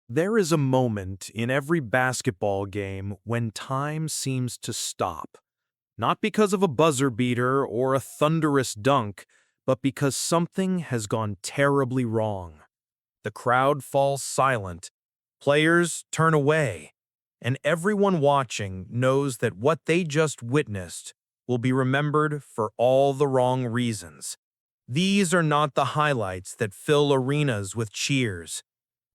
There is a moment in every basketball game when time seems to stop, not because of a buzzer beater or a thunderous dunk, but because something has gone terribly wrong. The crowd falls silent, players turn away, and everyone watching knows that what they just witnessed will be remembered for all the wrong reasons. These are not the highlights that fill arenas with cheers.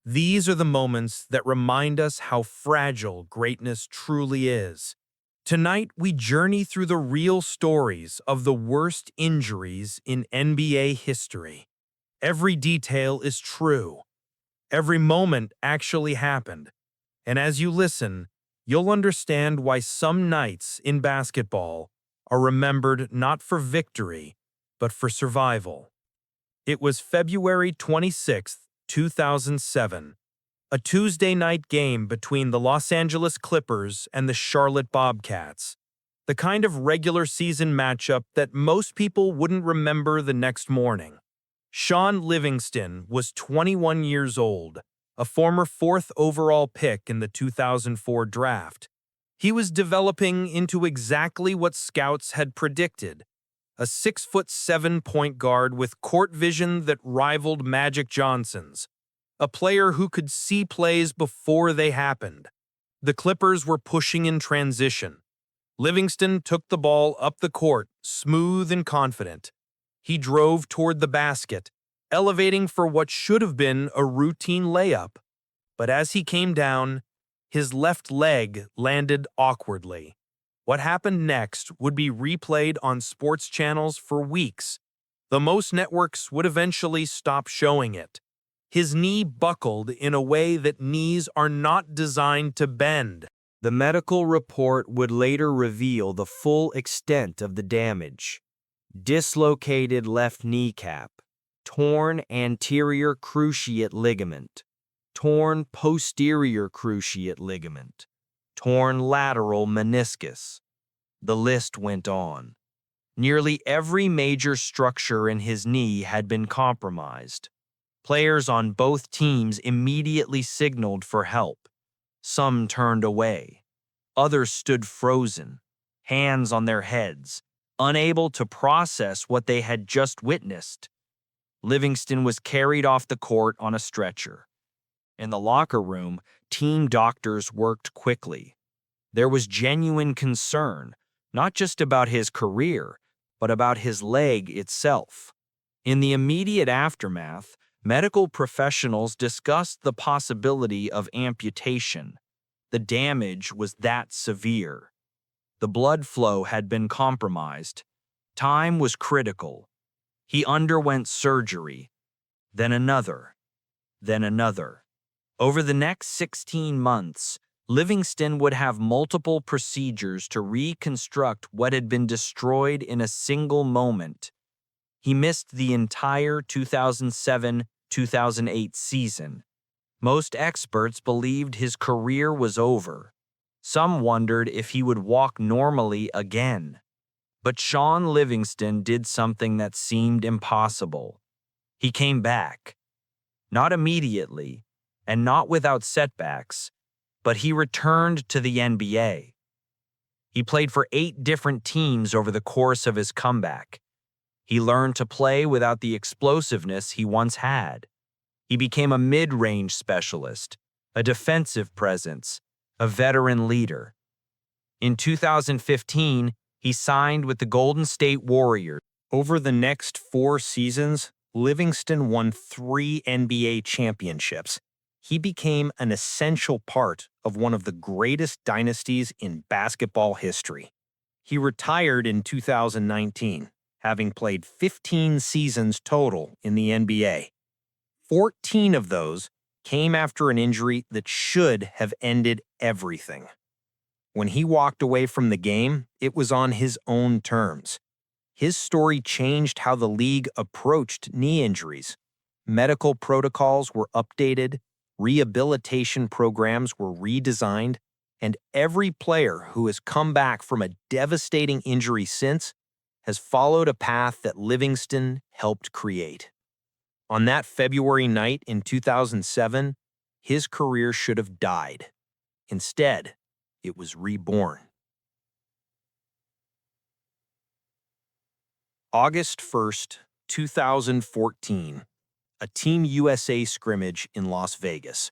These are the moments that remind us how fragile greatness truly is. Tonight, we journey through the real stories of the worst injuries in NBA history. Every detail is true. Every moment actually happened. And as you listen, you'll understand why some nights in basketball are remembered not for victory, but for survival. It was February 26th, 2007, a Tuesday night game between the Los Angeles Clippers and the Charlotte Bobcats, the kind of regular season matchup that most people wouldn't remember the next morning. Shaun Livingston was 21 years old, a former fourth overall pick in the 2004 draft. He was developing into exactly what scouts had predicted, a 6'7" point guard with court vision that rivaled Magic Johnson's, a player who could see plays before they happened. The Clippers were pushing in transition. Livingston took the ball up the court, smooth and confident. He drove toward the basket, elevating for what should have been a routine layup. But as he came down, his left leg landed awkwardly. What happened next would be replayed on sports channels for weeks. The most networks would eventually stop showing it. His knee buckled in a way that knees are not designed to bend. The medical report would later reveal the full extent of the damage. Dislocated left kneecap, torn anterior cruciate ligament, torn posterior cruciate ligament, torn lateral meniscus. The list went on. Nearly every major structure in his knee had been compromised. Players on both teams immediately signaled for help. Some turned away. Others stood frozen, hands on their heads, unable to process what they had just witnessed. Livingston was carried off the court on a stretcher. In the locker room, team doctors worked quickly. There was genuine concern, not just about his career, but about his leg itself. In the immediate aftermath, medical professionals discussed the possibility of amputation. The damage was that severe. The blood flow had been compromised. Time was critical. He underwent surgery, then another, then another. Over the next 16 months, Livingston would have multiple procedures to reconstruct what had been destroyed in a single moment. He missed the entire 2007-2008 season. Most experts believed his career was over. Some wondered if he would walk normally again. But Shaun Livingston did something that seemed impossible. He came back. Not immediately, and not without setbacks, but he returned to the NBA. He played for 8 different teams over the course of his comeback. He learned to play without the explosiveness he once had. He became a mid-range specialist, a defensive presence, a veteran leader. In 2015, he signed with the Golden State Warriors. Over the next 4 seasons, Livingston won 3 NBA championships. He became an essential part of one of the greatest dynasties in basketball history. He retired in 2019, having played 15 seasons total in the NBA. 14 of those came after an injury that should have ended everything. When he walked away from the game, it was on his own terms. His story changed how the league approached knee injuries. Medical protocols were updated, rehabilitation programs were redesigned, and every player who has come back from a devastating injury since has followed a path that Livingston helped create. On that February night in 2007, his career should have died. Instead, it was reborn. August 1st, 2014, a Team USA scrimmage in Las Vegas.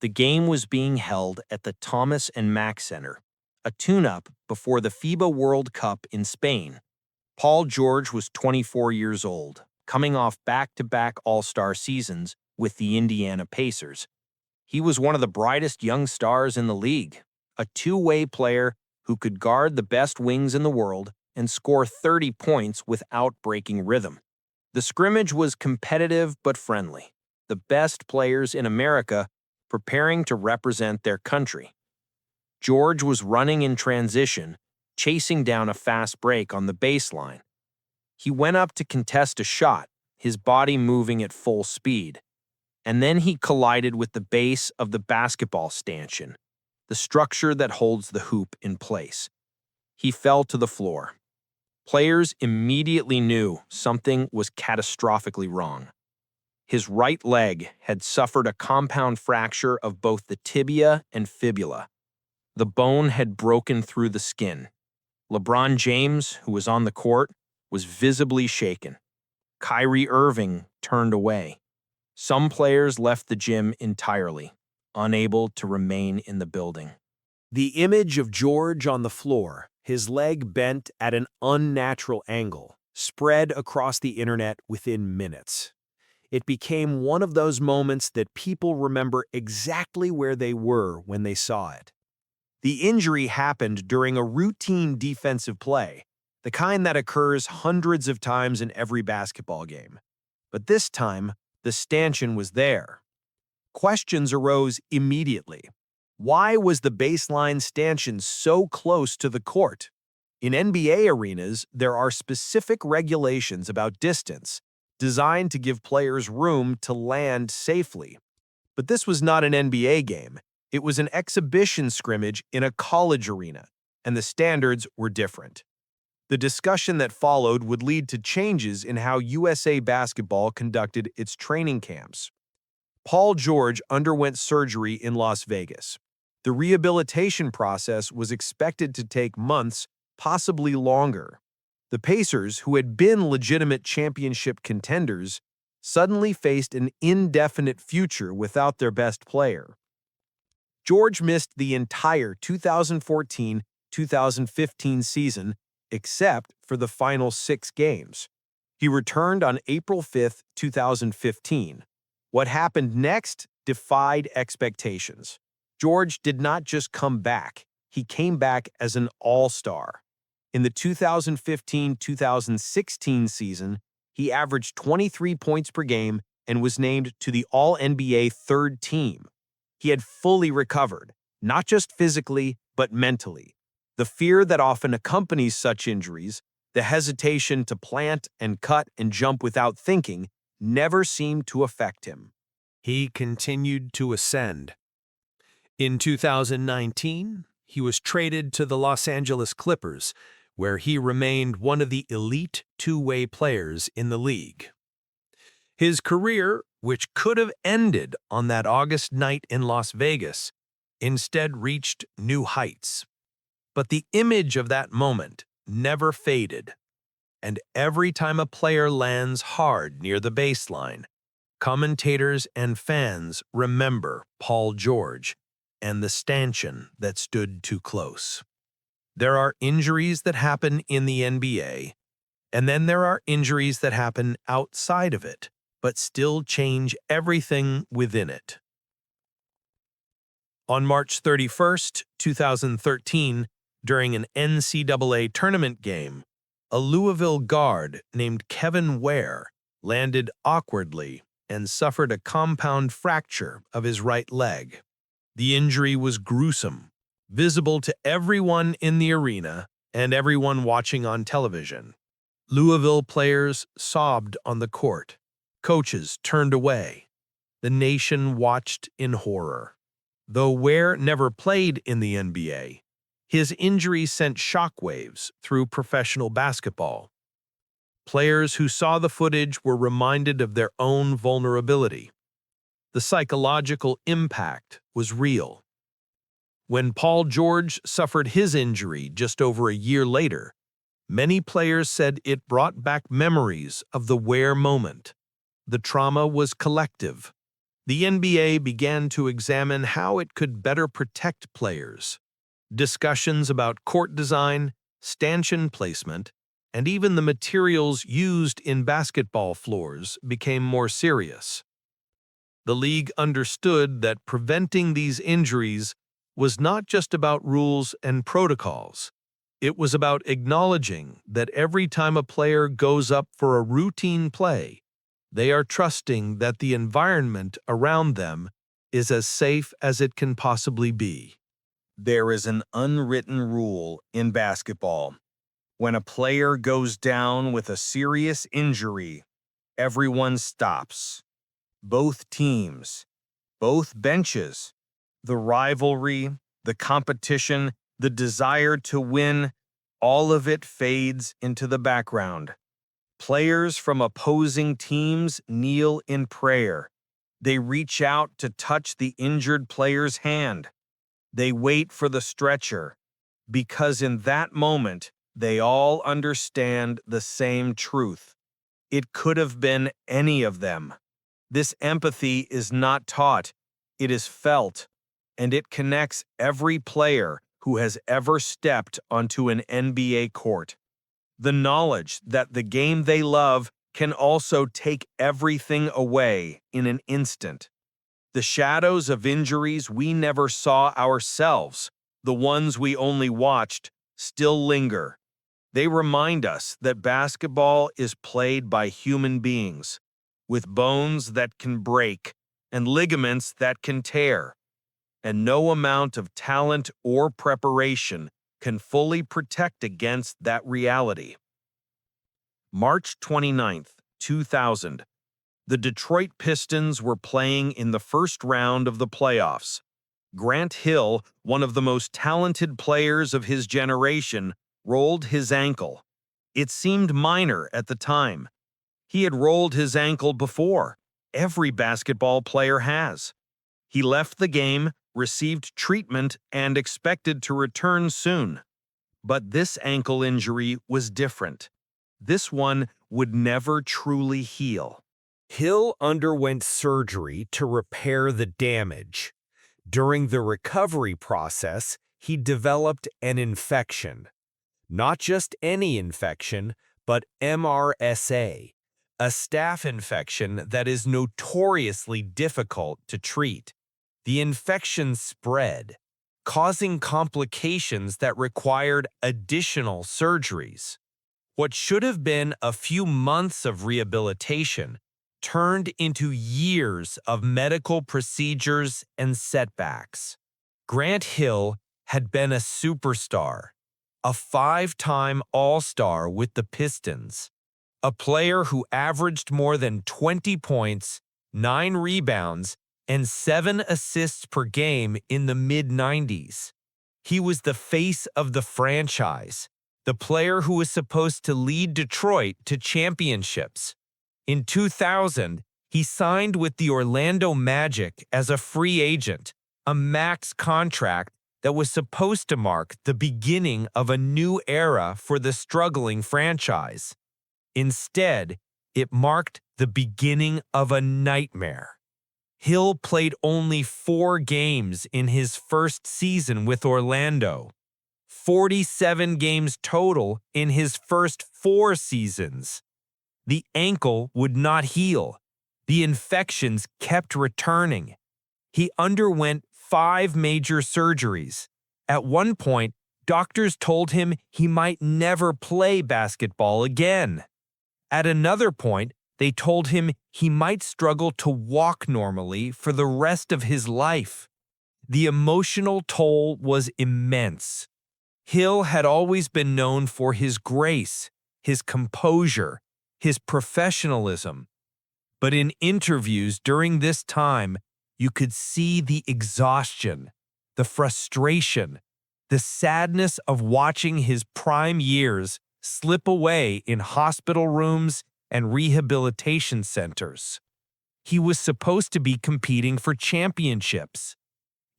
The game was being held at the Thomas and Mack Center, a tune-up before the FIBA World Cup in Spain. Paul George was 24 years old, coming off back-to-back All-Star seasons with the Indiana Pacers. He was one of the brightest young stars in the league, a two-way player who could guard the best wings in the world and score 30 points without breaking rhythm. The scrimmage was competitive but friendly, the best players in America preparing to represent their country. George was running in transition, chasing down a fast break on the baseline. He went up to contest a shot, his body moving at full speed. And then he collided with the base of the basketball stanchion, the structure that holds the hoop in place. He fell to the floor. Players immediately knew something was catastrophically wrong. His right leg had suffered a compound fracture of both the tibia and fibula. The bone had broken through the skin. LeBron James, who was on the court, was visibly shaken. Kyrie Irving turned away. Some players left the gym entirely, unable to remain in the building. The image of George on the floor, his leg bent at an unnatural angle, spread across the internet within minutes. It became one of those moments that people remember exactly where they were when they saw it. The injury happened during a routine defensive play, the kind that occurs hundreds of times in every basketball game. But this time, the stanchion was there. Questions arose immediately. Why was the baseline stanchion so close to the court? In NBA arenas, there are specific regulations about distance, designed to give players room to land safely. But this was not an NBA game. It was an exhibition scrimmage in a college arena, and the standards were different. The discussion that followed would lead to changes in how USA Basketball conducted its training camps. Paul George underwent surgery in Las Vegas. The rehabilitation process was expected to take months, possibly longer. The Pacers, who had been legitimate championship contenders, suddenly faced an indefinite future without their best player. George missed the entire 2014-2015 season except for the final 6 games. He returned on April 5, 2015. What happened next defied expectations. George did not just come back, he came back as an all-star. In the 2015-2016 season, he averaged 23 points per game and was named to the All-NBA third team. He had fully recovered, not just physically, but mentally. The fear that often accompanies such injuries, the hesitation to plant and cut and jump without thinking, never seemed to affect him. He continued to ascend. In 2019, he was traded to the Los Angeles Clippers, where he remained one of the elite two-way players in the league. His career, which could have ended on that August night in Las Vegas, instead reached new heights. But the image of that moment never faded, and every time a player lands hard near the baseline, commentators and fans remember Paul George and the stanchion that stood too close. There are injuries that happen in the NBA, and then there are injuries that happen outside of it, but still change everything within it. On March 31st, 2013, during an NCAA tournament game, a Louisville guard named Kevin Ware landed awkwardly and suffered a compound fracture of his right leg. The injury was gruesome, visible to everyone in the arena and everyone watching on television. Louisville players sobbed on the court. Coaches turned away. The nation watched in horror. Though Ware never played in the NBA, his injury sent shockwaves through professional basketball. Players who saw the footage were reminded of their own vulnerability. The psychological impact was real. When Paul George suffered his injury just over a year later, many players said it brought back memories of the wear moment. The trauma was collective. The NBA began to examine how it could better protect players. Discussions about court design, stanchion placement, and even the materials used in basketball floors became more serious. The league understood that preventing these injuries was not just about rules and protocols. It was about acknowledging that every time a player goes up for a routine play, they are trusting that the environment around them is as safe as it can possibly be. There is an unwritten rule in basketball. When a player goes down with a serious injury, everyone stops. Both teams, both benches, the rivalry, the competition, the desire to win, all of it fades into the background. Players from opposing teams kneel in prayer. They reach out to touch the injured player's hand. They wait for the stretcher, because in that moment, they all understand the same truth. It could have been any of them. This empathy is not taught, it is felt, and it connects every player who has ever stepped onto an NBA court. The knowledge that the game they love can also take everything away in an instant. The shadows of injuries we never saw ourselves, the ones we only watched, still linger. They remind us that basketball is played by human beings, with bones that can break and ligaments that can tear, and no amount of talent or preparation can fully protect against that reality. March 29th, 2000. The Detroit Pistons were playing in the first round of the playoffs. Grant Hill, one of the most talented players of his generation, rolled his ankle. It seemed minor at the time. He had rolled his ankle before. Every basketball player has. He left the game, received treatment, and expected to return soon. But this ankle injury was different. This one would never truly heal. Hill underwent surgery to repair the damage. During the recovery process, he developed an infection. Not just any infection, but MRSA, a staph infection that is notoriously difficult to treat. The infection spread, causing complications that required additional surgeries. What should have been a few months of rehabilitation turned into years of medical procedures and setbacks. Grant Hill had been a superstar, a 5-time All-Star with the Pistons, a player who averaged more than 20 points, 9 rebounds, and 7 assists per game in the mid-90s. He was the face of the franchise, the player who was supposed to lead Detroit to championships. In 2000, he signed with the Orlando Magic as a free agent, a max contract that was supposed to mark the beginning of a new era for the struggling franchise. Instead, it marked the beginning of a nightmare. Hill played only 4 games in his first season with Orlando, 47 games total in his first 4 seasons. The ankle would not heal. The infections kept returning. He underwent 5 major surgeries. At one point, doctors told him he might never play basketball again. At another point, they told him he might struggle to walk normally for the rest of his life. The emotional toll was immense. Hill had always been known for his grace, his composure, his professionalism. But in interviews during this time, you could see the exhaustion, the frustration, the sadness of watching his prime years slip away in hospital rooms and rehabilitation centers. He was supposed to be competing for championships.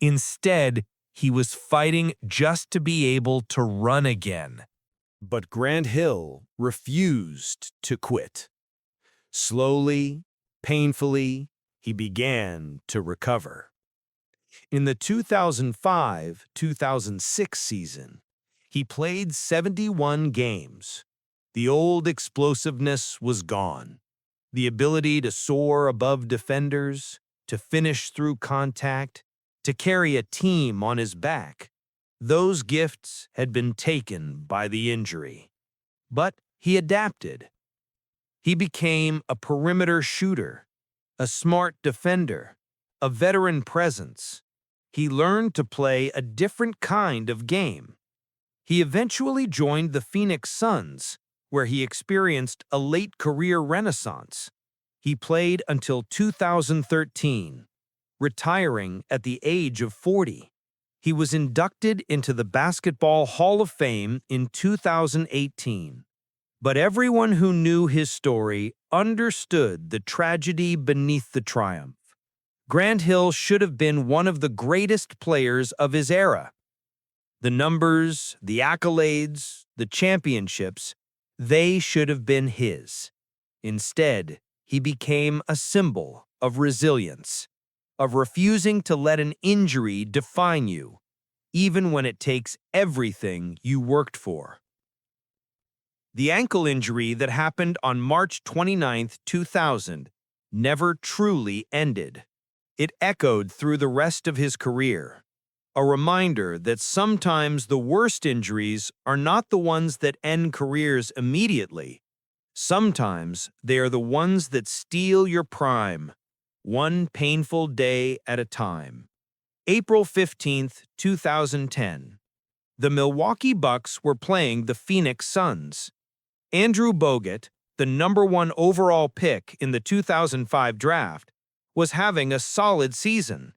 Instead, he was fighting just to be able to run again. But Grant Hill refused to quit. Slowly, painfully, he began to recover. In the 2005-2006 season, he played 71 games. The old explosiveness was gone. The ability to soar above defenders, to finish through contact, to carry a team on his back, those gifts had been taken by the injury. But he adapted. He became a perimeter shooter, a smart defender, a veteran presence. He learned to play a different kind of game. He eventually joined the Phoenix Suns, where he experienced a late career renaissance. He played until 2013, retiring at the age of 40. He was inducted into the Basketball Hall of Fame in 2018. But everyone who knew his story understood the tragedy beneath the triumph. Grant Hill should have been one of the greatest players of his era. The numbers, the accolades, the championships, they should have been his. Instead, he became a symbol of resilience, of refusing to let an injury define you, even when it takes everything you worked for. The ankle injury that happened on March 29, 2000, never truly ended. It echoed through the rest of his career, a reminder that sometimes the worst injuries are not the ones that end careers immediately. Sometimes they are the ones that steal your prime, one painful day at a time. April 15, 2010. The Milwaukee Bucks were playing the Phoenix Suns. Andrew Bogut, the #1 overall pick in the 2005 draft, was having a solid season.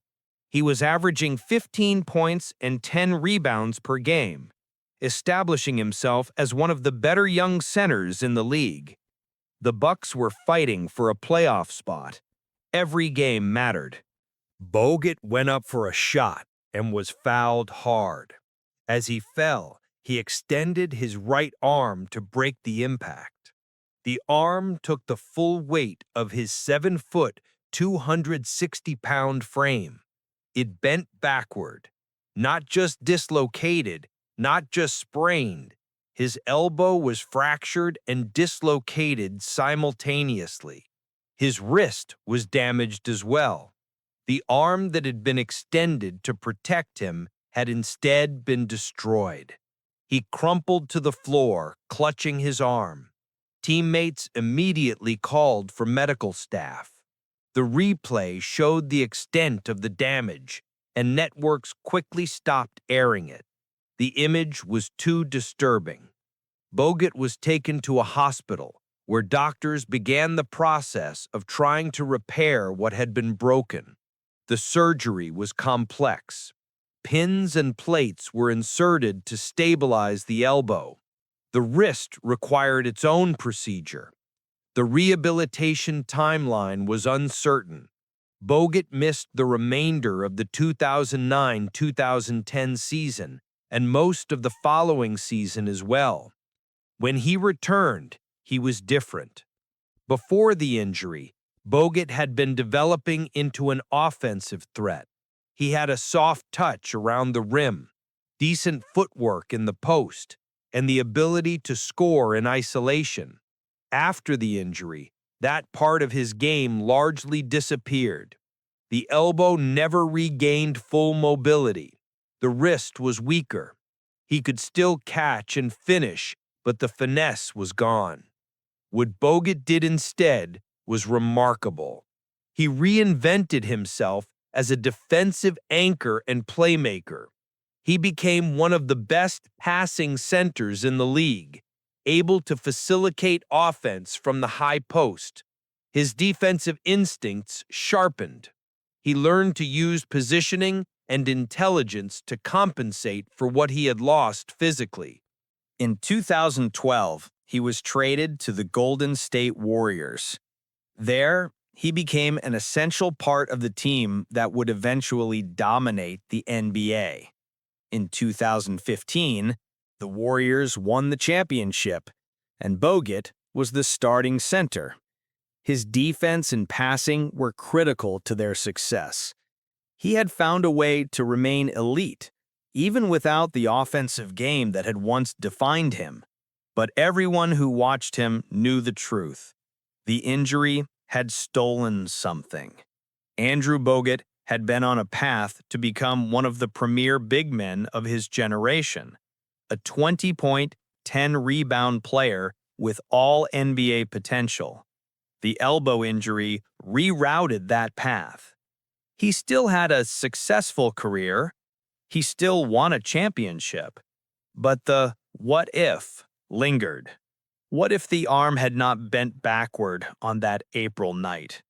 He was averaging 15 points and 10 rebounds per game, establishing himself as one of the better young centers in the league. The Bucks were fighting for a playoff spot. Every game mattered. Bogut went up for a shot and was fouled hard. As he fell, he extended his right arm to break the impact. The arm took the full weight of his 7-foot, 260-pound frame. It bent backward, not just dislocated, not just sprained. His elbow was fractured and dislocated simultaneously. His wrist was damaged as well. The arm that had been extended to protect him had instead been destroyed. He crumpled to the floor, clutching his arm. Teammates immediately called for medical staff. The replay showed the extent of the damage, and networks quickly stopped airing it. The image was too disturbing. Bogut was taken to a hospital, where doctors began the process of trying to repair what had been broken. The surgery was complex. Pins and plates were inserted to stabilize the elbow. The wrist required its own procedure. The rehabilitation timeline was uncertain. Bogut missed the remainder of the 2009-2010 season and most of the following season as well. When he returned, he was different. Before the injury, Bogut had been developing into an offensive threat. He had a soft touch around the rim, decent footwork in the post, and the ability to score in isolation. After the injury, that part of his game largely disappeared. The elbow never regained full mobility. The wrist was weaker. He could still catch and finish, but the finesse was gone. What Bogut did instead was remarkable. He reinvented himself as a defensive anchor and playmaker. He became one of the best passing centers in the league, able to facilitate offense from the high post. His defensive instincts sharpened. He learned to use positioning and intelligence to compensate for what he had lost physically. In 2012, he was traded to the Golden State Warriors. There, He became an essential part of the team that would eventually dominate the NBA. In 2015, the Warriors won the championship, and Bogut was the starting center. His defense and passing were critical to their success. He had found a way to remain elite, even without the offensive game that had once defined him. But everyone who watched him knew the truth. The injury had stolen something. Andrew Bogut had been on a path to become one of the premier big men of his generation, a 20-point, 10-rebound player with all NBA potential. The elbow injury rerouted that path. He still had a successful career. He still won a championship. But the what if lingered. What if the arm had not bent backward on that April night?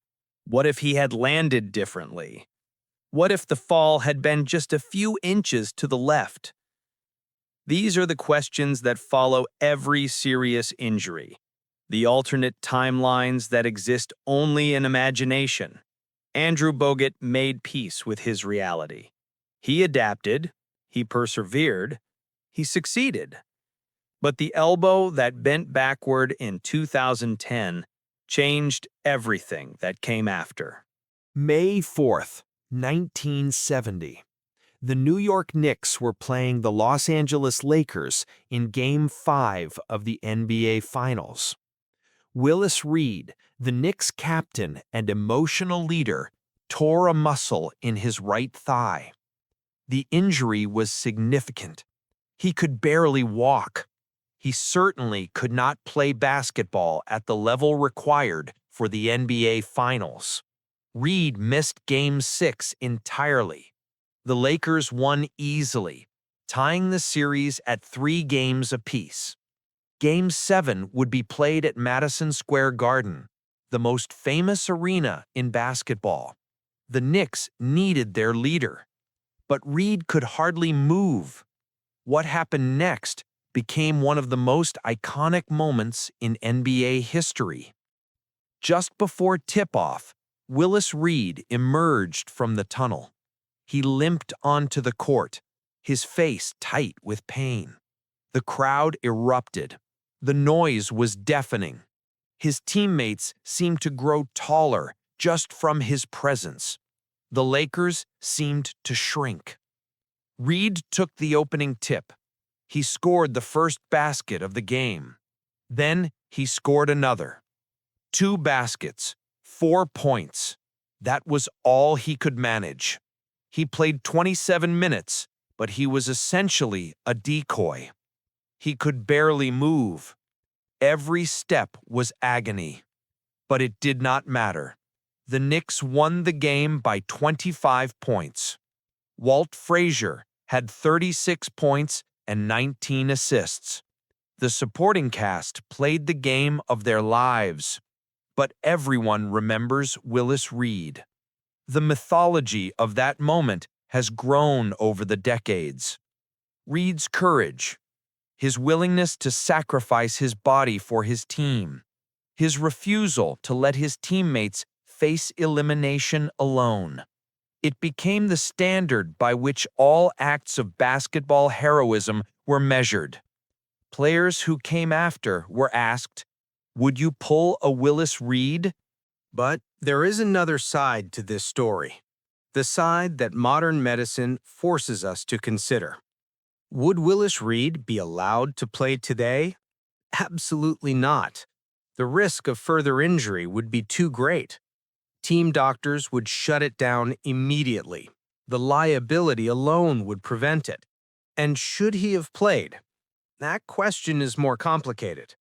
What if he had landed differently? What if the fall had been just a few inches to the left? These are the questions that follow every serious injury, the alternate timelines that exist only in imagination. Andrew Bogut made peace with his reality. He adapted, he persevered, he succeeded. But the elbow that bent backward in 2010 changed everything that came after. May 4th, 1970. The New York Knicks were playing the Los Angeles Lakers in Game 5 of the NBA Finals. Willis Reed, the Knicks captain and emotional leader, tore a muscle in his right thigh. The injury was significant. He could barely walk. He certainly could not play basketball at the level required for the NBA Finals. Reed missed Game 6 entirely. The Lakers won easily, tying the series at 3 games apiece. Game 7 would be played at Madison Square Garden, the most famous arena in basketball. The Knicks needed their leader, but Reed could hardly move. What happened next became one of the most iconic moments in NBA history. Just before tip-off, Willis Reed emerged from the tunnel. He limped onto the court, his face tight with pain. The crowd erupted. The noise was deafening. His teammates seemed to grow taller just from his presence. The Lakers seemed to shrink. Reed took the opening tip. He scored the first basket of the game. Then he scored another. 2 baskets, 4 points. That was all he could manage. He played 27 minutes, but he was essentially a decoy. He could barely move. Every step was agony. But it did not matter. The Knicks won the game by 25 points. Walt Frazier had 36 points and 19 assists. The supporting cast played the game of their lives. But everyone remembers Willis Reed. The mythology of that moment has grown over the decades. Reed's courage, his willingness to sacrifice his body for his team, his refusal to let his teammates face elimination alone. It became the standard by which all acts of basketball heroism were measured. Players who came after were asked, "Would you pull a Willis Reed?" But there is another side to this story, the side that modern medicine forces us to consider. Would Willis Reed be allowed to play today? Absolutely not. The risk of further injury would be too great. Team doctors would shut it down immediately. The liability alone would prevent it. And should he have played? That question is more complicated.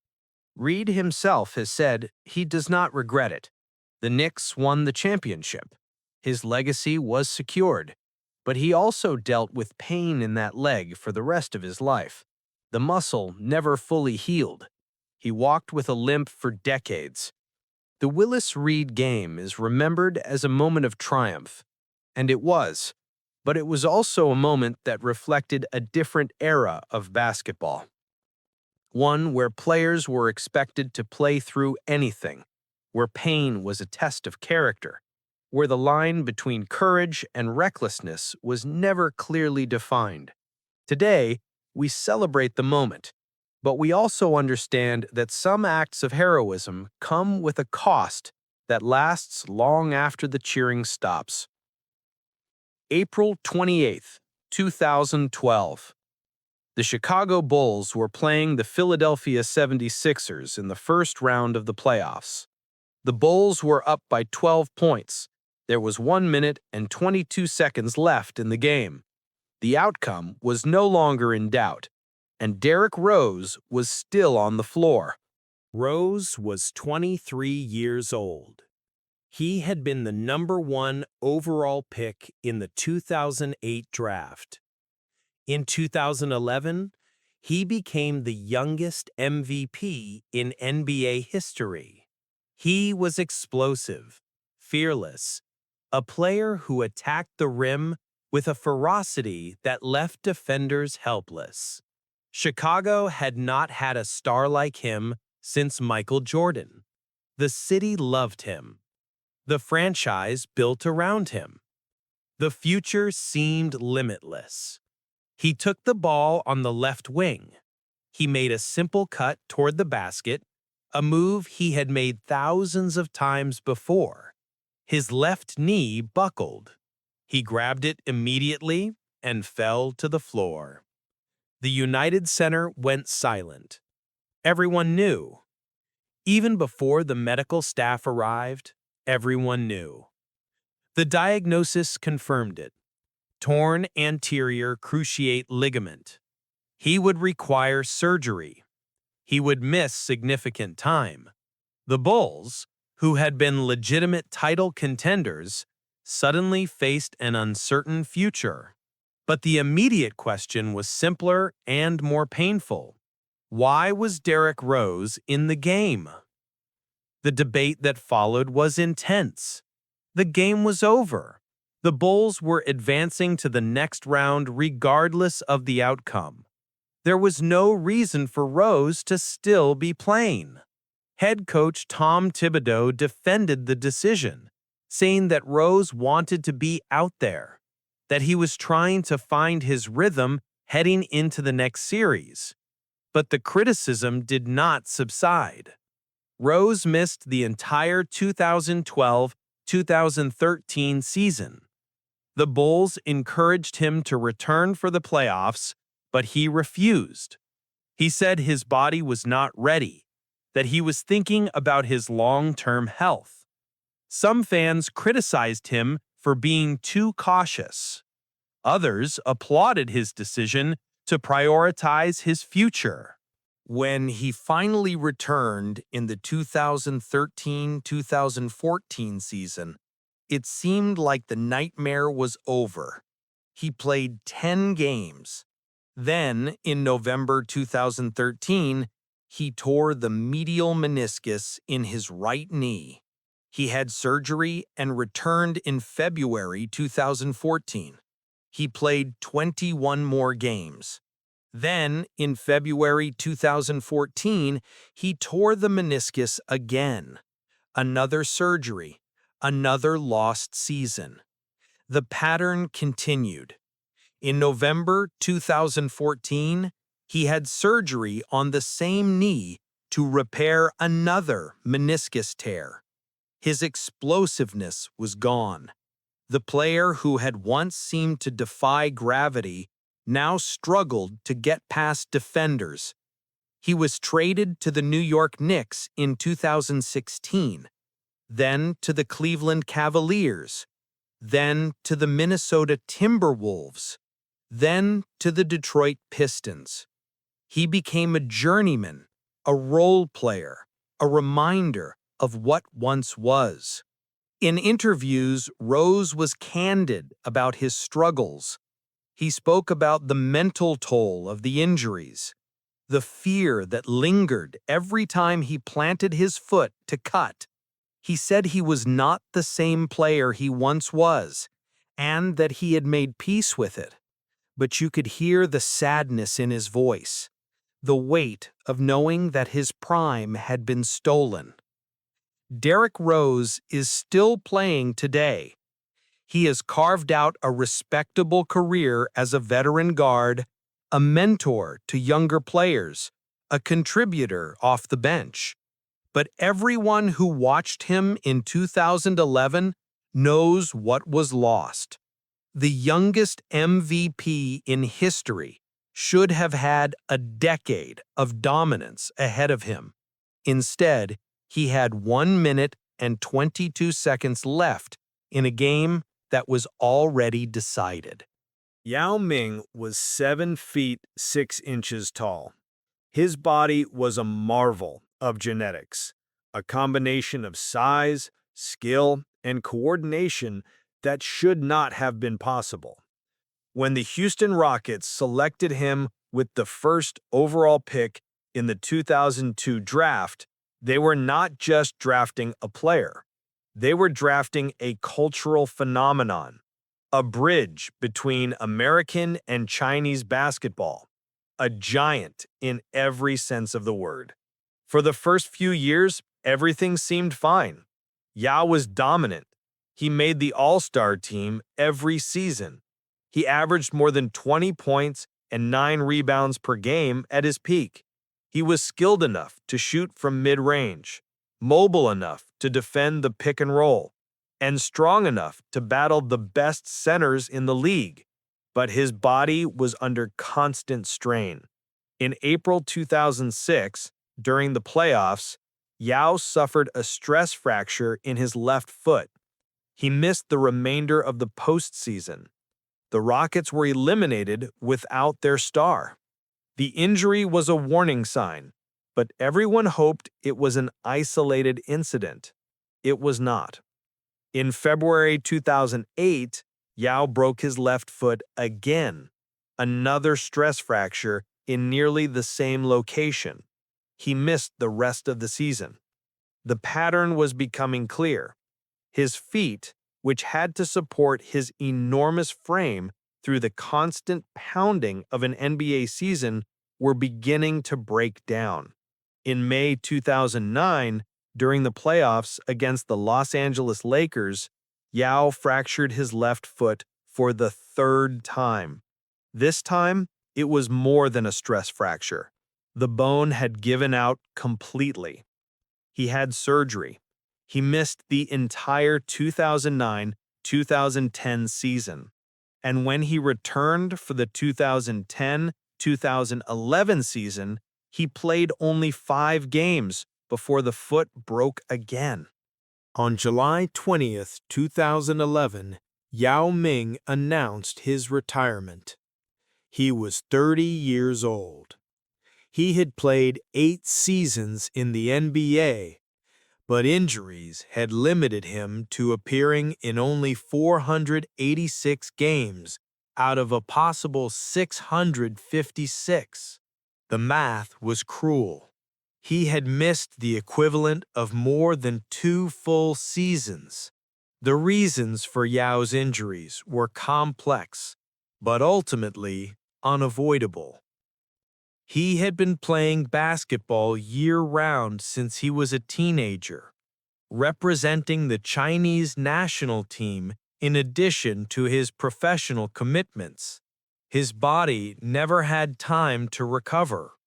Reed himself has said he does not regret it. The Knicks won the championship. His legacy was secured. But he also dealt with pain in that leg for the rest of his life. The muscle never fully healed. He walked with a limp for decades. The Willis Reed game is remembered as a moment of triumph. And it was. But it was also a moment that reflected a different era of basketball. One where players were expected to play through anything. where pain was a test of character, where the line between courage and recklessness was never clearly defined. Today, we celebrate the moment, but we also understand that some acts of heroism come with a cost that lasts long after the cheering stops. April 28th, 2012. The Chicago Bulls were playing the Philadelphia 76ers in the first round of the playoffs. The Bulls were up by 12 points. There was 1 minute and 22 seconds left in the game. The outcome was no longer in doubt, and Derrick Rose was still on the floor. Rose was 23 years old. He had been the #1 overall pick in the 2008 draft. In 2011, he became the youngest MVP in NBA history. He was explosive, fearless, a player who attacked the rim with a ferocity that left defenders helpless. Chicago had not had a star like him since Michael Jordan. The city loved him. The franchise built around him. The future seemed limitless. He took the ball on the left wing. He made a simple cut toward the basket, a move he had made thousands of times before. His left knee buckled. He grabbed it immediately and fell to the floor. The United Center went silent. Everyone knew. Even before the medical staff arrived, everyone knew. The diagnosis confirmed it. Torn anterior cruciate ligament. He would require surgery. He would miss significant time. The Bulls, who had been legitimate title contenders, suddenly faced an uncertain future. But the immediate question was simpler and more painful. Why was Derrick Rose in the game? The debate that followed was intense. The game was over. The Bulls were advancing to the next round regardless of the outcome. There was no reason for Rose to still be playing. Head coach Tom Thibodeau defended the decision, saying that Rose wanted to be out there, that he was trying to find his rhythm heading into the next series. But the criticism did not subside. Rose missed the entire 2012-2013 season. The Bulls encouraged him to return for the playoffs, but he refused. He said his body was not ready, that he was thinking about his long-term health. Some fans criticized him for being too cautious. Others applauded his decision to prioritize his future. When he finally returned in the 2013-2014 season, it seemed like the nightmare was over. He played 10 games. Then, in November 2013, he tore the medial meniscus in his right knee. He had surgery and returned in February 2014. He played 21 more games. Then, in February 2014, he tore the meniscus again. Another surgery, another lost season. The pattern continued. In November 2014, he had surgery on the same knee to repair another meniscus tear. His explosiveness was gone. The player who had once seemed to defy gravity now struggled to get past defenders. He was traded to the New York Knicks in 2016, then to the Cleveland Cavaliers, then to the Minnesota Timberwolves, then to the Detroit Pistons. He became a journeyman, a role player, a reminder of what once was. In interviews, Rose was candid about his struggles. He spoke about the mental toll of the injuries, the fear that lingered every time he planted his foot to cut. He said he was not the same player he once was, and that he had made peace with it. But you could hear the sadness in his voice, the weight of knowing that his prime had been stolen. Derrick Rose is still playing today. He has carved out a respectable career as a veteran guard, a mentor to younger players, a contributor off the bench. But everyone who watched him in 2011 knows what was lost. The youngest MVP in history should have had a decade of dominance ahead of him. Instead, he had 1 minute and 22 seconds left in a game that was already decided. Yao Ming was 7 feet 6 inches tall. His body was a marvel of genetics, a combination of size, skill, and coordination that should not have been possible. When the Houston Rockets selected him with the first overall pick in the 2002 draft, they were not just drafting a player. They were drafting a cultural phenomenon, a bridge between American and Chinese basketball, a giant in every sense of the word. For the first few years, everything seemed fine. Yao was dominant. He made the All-Star team every season. He averaged more than 20 points and 9 rebounds per game at his peak. He was skilled enough to shoot from mid-range, mobile enough to defend the pick and roll, and strong enough to battle the best centers in the league. But his body was under constant strain. In April 2006, during the playoffs, Yao suffered a stress fracture in his left foot. He missed the remainder of the postseason. The Rockets were eliminated without their star. The injury was a warning sign, but everyone hoped it was an isolated incident. It was not. In February 2008, Yao broke his left foot again, another stress fracture in nearly the same location. He missed the rest of the season. The pattern was becoming clear. His feet, which had to support his enormous frame through the constant pounding of an NBA season, were beginning to break down. In May 2009, during the playoffs against the Los Angeles Lakers, Yao fractured his left foot for the 3rd time. This time, it was more than a stress fracture. The bone had given out completely. He had surgery. He missed the entire 2009-2010 season. And when he returned for the 2010-2011 season, he played only 5 games before the foot broke again. On July 20th, 2011, Yao Ming announced his retirement. He was 30 years old. He had played 8 seasons in the NBA, but injuries had limited him to appearing in only 486 games out of a possible 656. The math was cruel. He had missed the equivalent of more than 2 full seasons. The reasons for Yao's injuries were complex, but ultimately unavoidable. He had been playing basketball year-round since he was a teenager, representing the Chinese national team in addition to his professional commitments. His body never had time to recover,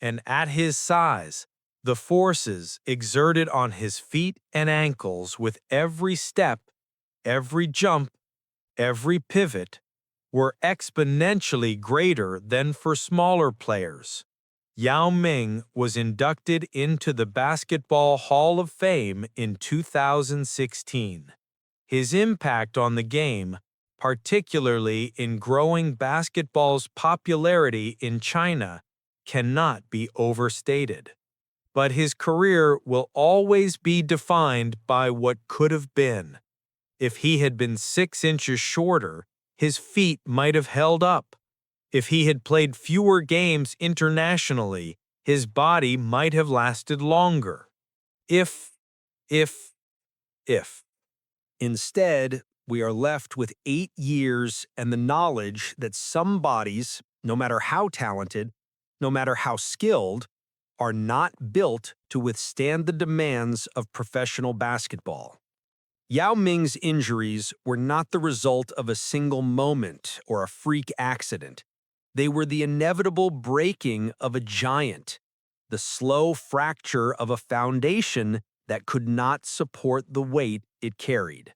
and at his size, the forces exerted on his feet and ankles with every step, every jump, every pivot, were exponentially greater than for smaller players. Yao Ming was inducted into the Basketball Hall of Fame in 2016. His impact on the game, particularly in growing basketball's popularity in China, cannot be overstated. But his career will always be defined by what could have been. If he had been 6 inches shorter, his feet might have held up. If he had played fewer games internationally, his body might have lasted longer. If. Instead, we are left with 8 years and the knowledge that some bodies, no matter how talented, no matter how skilled, are not built to withstand the demands of professional basketball. Yao Ming's injuries were not the result of a single moment or a freak accident. They were the inevitable breaking of a giant, the slow fracture of a foundation that could not support the weight it carried.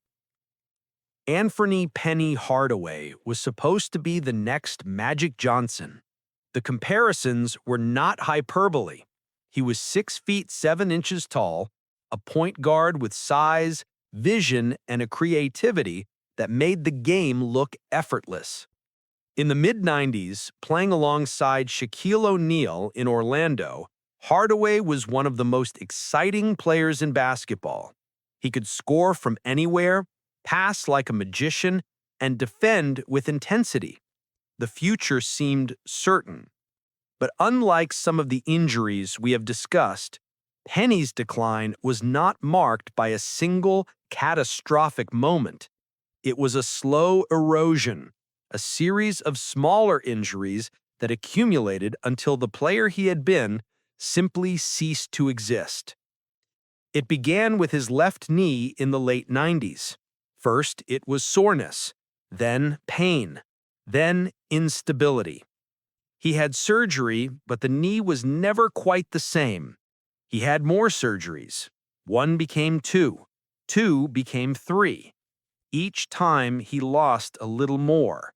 Anthony Penny Hardaway was supposed to be the next Magic Johnson. The comparisons were not hyperbole. He was 6 feet 7 inches tall, a point guard with size, vision, and a creativity that made the game look effortless. In the mid-90s, playing alongside Shaquille O'Neal in Orlando, Hardaway was one of the most exciting players in basketball. He could score from anywhere, pass like a magician, and defend with intensity. The future seemed certain. But unlike some of the injuries we have discussed, Penny's decline was not marked by a single catastrophic moment. It was a slow erosion, a series of smaller injuries that accumulated until the player he had been simply ceased to exist. It began with his left knee in the late 90s. First, it was soreness, then pain, then instability. He had surgery, but the knee was never quite the same. He had more surgeries. 1 became 2. 2 became 3. Each time he lost a little more.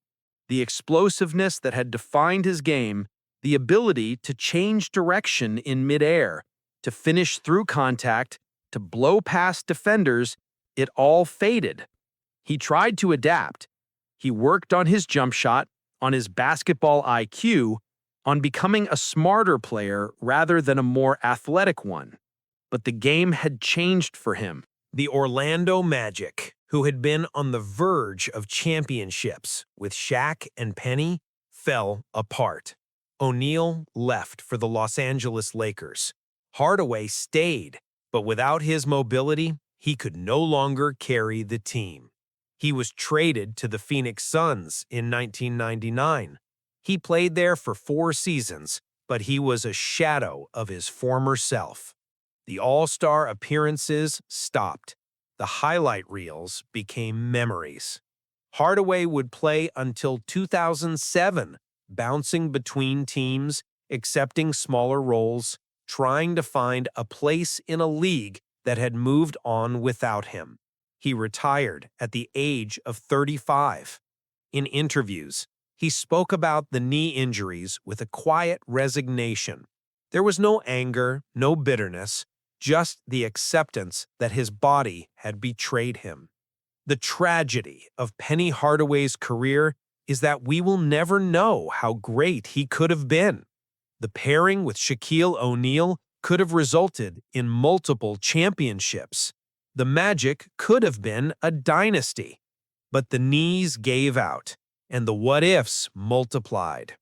The explosiveness that had defined his game, the ability to change direction in midair, to finish through contact, to blow past defenders, it all faded. He tried to adapt. He worked on his jump shot, on his basketball IQ, on becoming a smarter player rather than a more athletic one. But the game had changed for him. The Orlando Magic, who had been on the verge of championships with Shaq and Penny, fell apart. O'Neal left for the Los Angeles Lakers. Hardaway stayed, but without his mobility, he could no longer carry the team. He was traded to the Phoenix Suns in 1999. He played there for 4 seasons, but he was a shadow of his former self. The All-Star appearances stopped. The highlight reels became memories. Hardaway would play until 2007, bouncing between teams, accepting smaller roles, trying to find a place in a league that had moved on without him. He retired at the age of 35. In interviews, he spoke about the knee injuries with a quiet resignation. There was no anger, no bitterness, just the acceptance that his body had betrayed him. The tragedy of Penny Hardaway's career is that we will never know how great he could have been. The pairing with Shaquille O'Neal could have resulted in multiple championships. The Magic could have been a dynasty. But the knees gave out, and the what-ifs multiplied.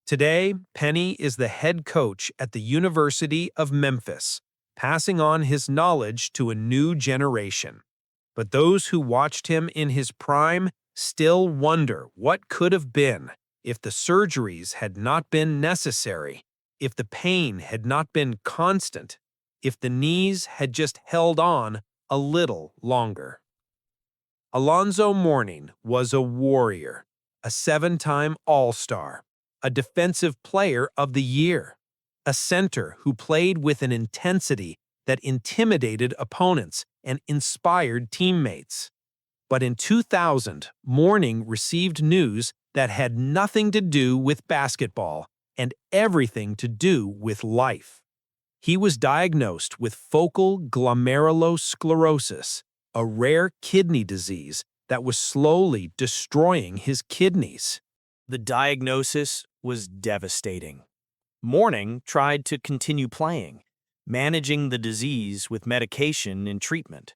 Today, Penny is the head coach at the University of Memphis, passing on his knowledge to a new generation. But those who watched him in his prime still wonder what could have been if the surgeries had not been necessary, if the pain had not been constant, if the knees had just held on a little longer. Alonzo Mourning was a warrior, a 7-time All-Star, a Defensive Player of the Year, a center who played with an intensity that intimidated opponents and inspired teammates. But in 2000, Mourning received news that had nothing to do with basketball and everything to do with life. He was diagnosed with focal glomerulosclerosis, a rare kidney disease that was slowly destroying his kidneys. The diagnosis was devastating. Mourning tried to continue playing, managing the disease with medication and treatment.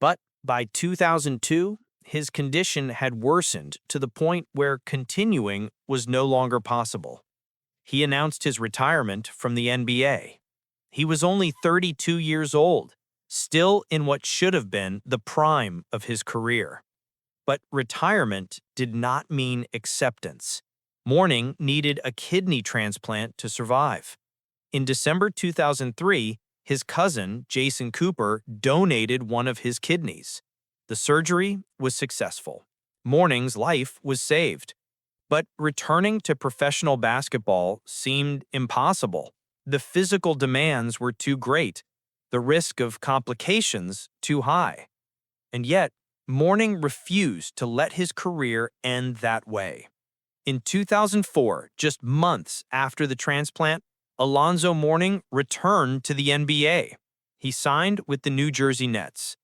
But by 2002, his condition had worsened to the point where continuing was no longer possible. He announced his retirement from the NBA. He was only 32 years old, still in what should have been the prime of his career. But retirement did not mean acceptance. Mourning needed a kidney transplant to survive. In December 2003, his cousin, Jason Cooper, donated one of his kidneys. The surgery was successful. Mourning's life was saved. But returning to professional basketball seemed impossible. The physical demands were too great, the risk of complications too high. And yet, Mourning refused to let his career end that way. In 2004, just months after the transplant, Alonzo Mourning returned to the NBA. He signed with the New Jersey Nets.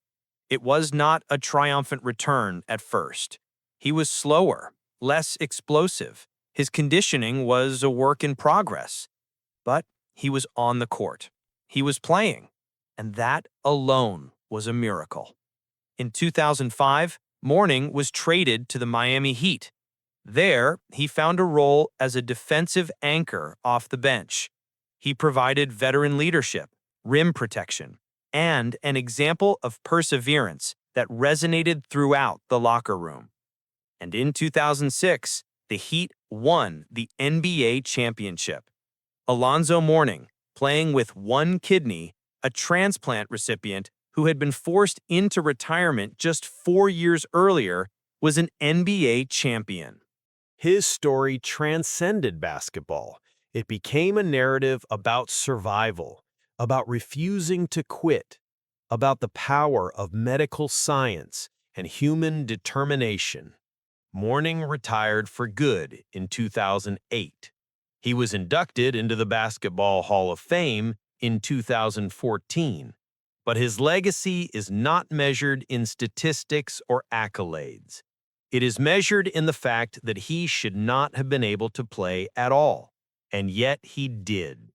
It was not a triumphant return at first. He was slower, less explosive. His conditioning was a work in progress. But he was on the court. He was playing. And that alone was a miracle. In 2005, Mourning was traded to the Miami Heat. There, he found a role as a defensive anchor off the bench. He provided veteran leadership, rim protection, and an example of perseverance that resonated throughout the locker room. And in 2006, the Heat won the NBA championship. Alonzo Mourning, playing with one kidney, a transplant recipient who had been forced into retirement just 4 years earlier, was an NBA champion. His story transcended basketball. It became a narrative about survival, about refusing to quit, about the power of medical science and human determination. Mourning retired for good in 2008. He was inducted into the Basketball Hall of Fame in 2014. But his legacy is not measured in statistics or accolades. It is measured in the fact that he should not have been able to play at all, and yet he did.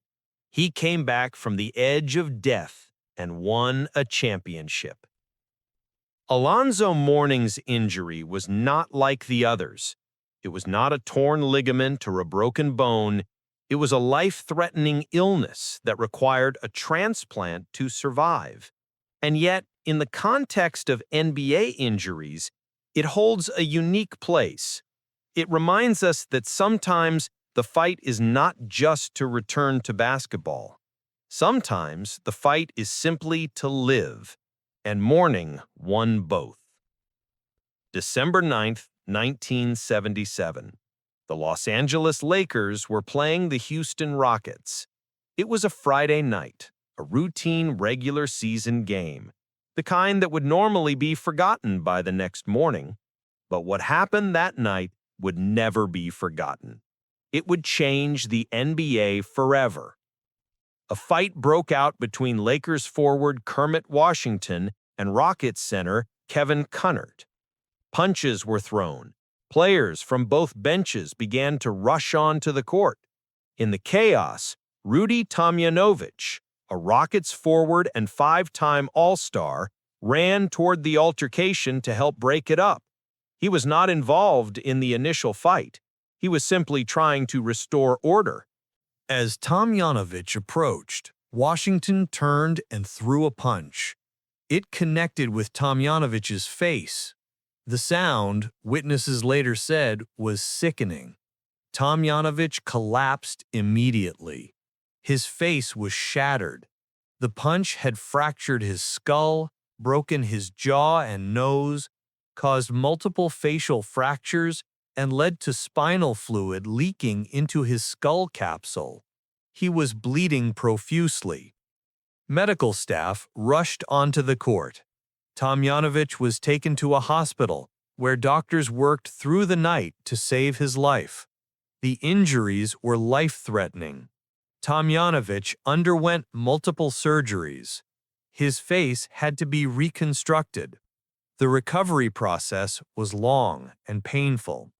He came back from the edge of death and won a championship. Alonzo Mourning's injury was not like the others. It was not a torn ligament or a broken bone. It was a life-threatening illness that required a transplant to survive. And yet, in the context of NBA injuries, it holds a unique place. It reminds us that sometimes the fight is not just to return to basketball. Sometimes the fight is simply to live, and Mourning won both. December 9th, 1977. The Los Angeles Lakers were playing the Houston Rockets. It was a Friday night, a routine regular season game, the kind that would normally be forgotten by the next morning. But what happened that night would never be forgotten. It would change the NBA forever. A fight broke out between Lakers forward Kermit Washington and Rockets center Kevin Cunnert. Punches were thrown. Players from both benches began to rush onto the court. In the chaos, Rudy Tomjanovich, a Rockets forward and 5-time All-Star, ran toward the altercation to help break it up. He was not involved in the initial fight. He was simply trying to restore order. As Tomjanovich approached, Washington turned and threw a punch. It connected with Tomjanovich's face. The sound, witnesses later said, was sickening. Tomjanovich collapsed immediately. His face was shattered. The punch had fractured his skull, broken his jaw and nose, caused multiple facial fractures, and led to spinal fluid leaking into his skull capsule. He was bleeding profusely. Medical staff rushed onto the court. Tomjanovich was taken to a hospital where doctors worked through the night to save his life. The injuries were life-threatening. Tomjanovich underwent multiple surgeries. His face had to be reconstructed. The recovery process was long and painful.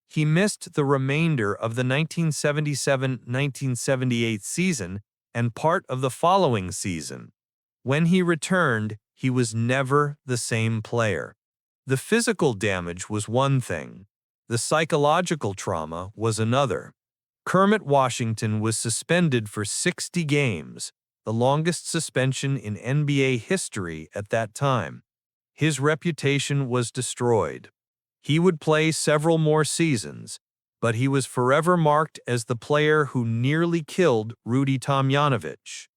He missed the remainder of the 1977-1978 season and part of the following season. When he returned, he was never the same player. The physical damage was one thing. The psychological trauma was another. Kermit Washington was suspended for 60 games, the longest suspension in NBA history at that time. His reputation was destroyed. He would play several more seasons, but he was forever marked as the player who nearly killed Rudy Tomjanovich.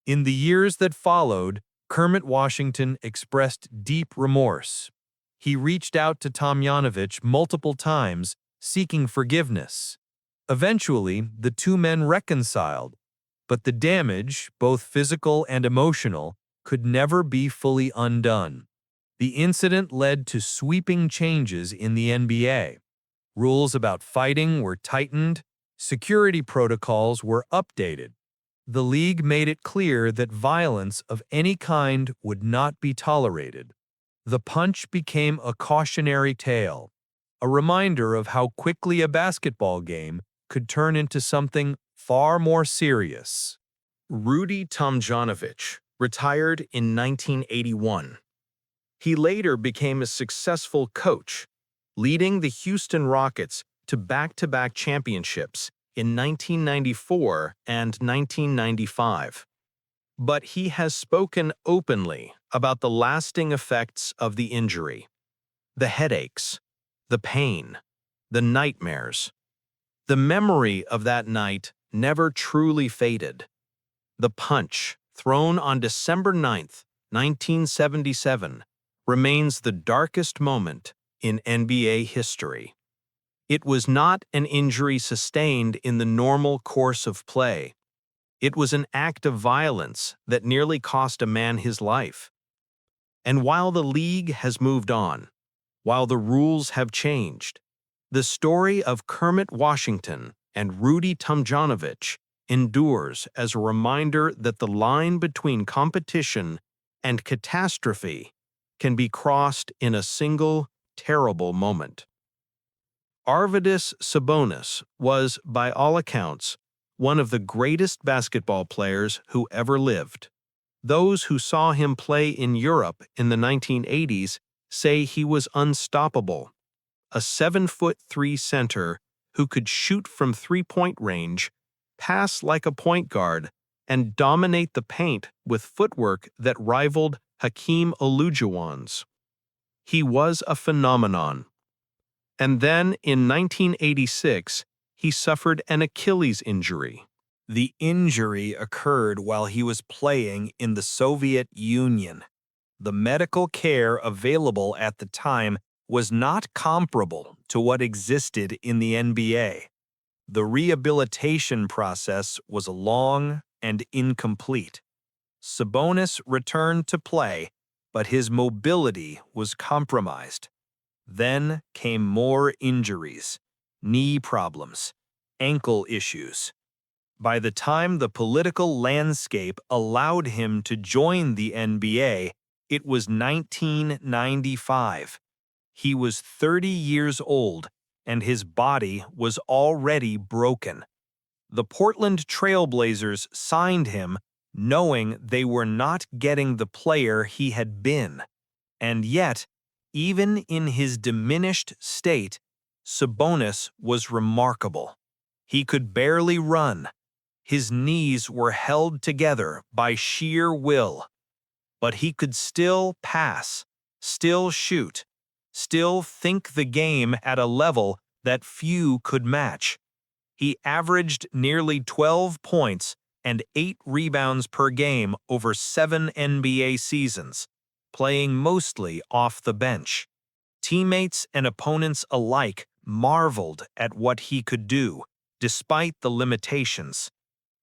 In the years that followed, Kermit Washington expressed deep remorse. He reached out to Tomjanovich multiple times, seeking forgiveness. Eventually, the two men reconciled, but the damage, both physical and emotional, could never be fully undone. The incident led to sweeping changes in the NBA. Rules about fighting were tightened, security protocols were updated. The league made it clear that violence of any kind would not be tolerated. The punch became a cautionary tale, a reminder of how quickly a basketball game could turn into something far more serious. Rudy Tomjanovich retired in 1981. He later became a successful coach, leading the Houston Rockets to back-to-back championships in 1994 and 1995. But he has spoken openly about the lasting effects of the injury, the headaches, the pain, the nightmares. The memory of that night never truly faded. The punch, thrown on December 9, 1977, remains the darkest moment in NBA history. It was not an injury sustained in the normal course of play. It was an act of violence that nearly cost a man his life. And while the league has moved on, while the rules have changed, the story of Kermit Washington and Rudy Tomjanovich endures as a reminder that the line between competition and catastrophe can be crossed in a single, terrible moment. Arvydas Sabonis was, by all accounts, one of the greatest basketball players who ever lived. Those who saw him play in Europe in the 1980s say he was unstoppable, a 7'3" center who could shoot from three-point range, pass like a point guard, and dominate the paint with footwork that rivaled Hakeem Olajuwon's. He was a phenomenon. And then, in 1986, he suffered an Achilles injury. The injury occurred while he was playing in the Soviet Union. The medical care available at the time was not comparable to what existed in the NBA. The rehabilitation process was long and incomplete. Sabonis returned to play, but his mobility was compromised. Then came more injuries, knee problems, ankle issues. By the time the political landscape allowed him to join the NBA, it was 1995. He was 30 years old, and his body was already broken. The Portland Trail Blazers signed him knowing they were not getting the player he had been. And yet, even in his diminished state, Sabonis was remarkable. He could barely run. His knees were held together by sheer will. But he could still pass, still shoot, still think the game at a level that few could match. He averaged nearly 12 points and 8 rebounds per game over 7 NBA seasons, playing mostly off the bench. Teammates and opponents alike marveled at what he could do, despite the limitations.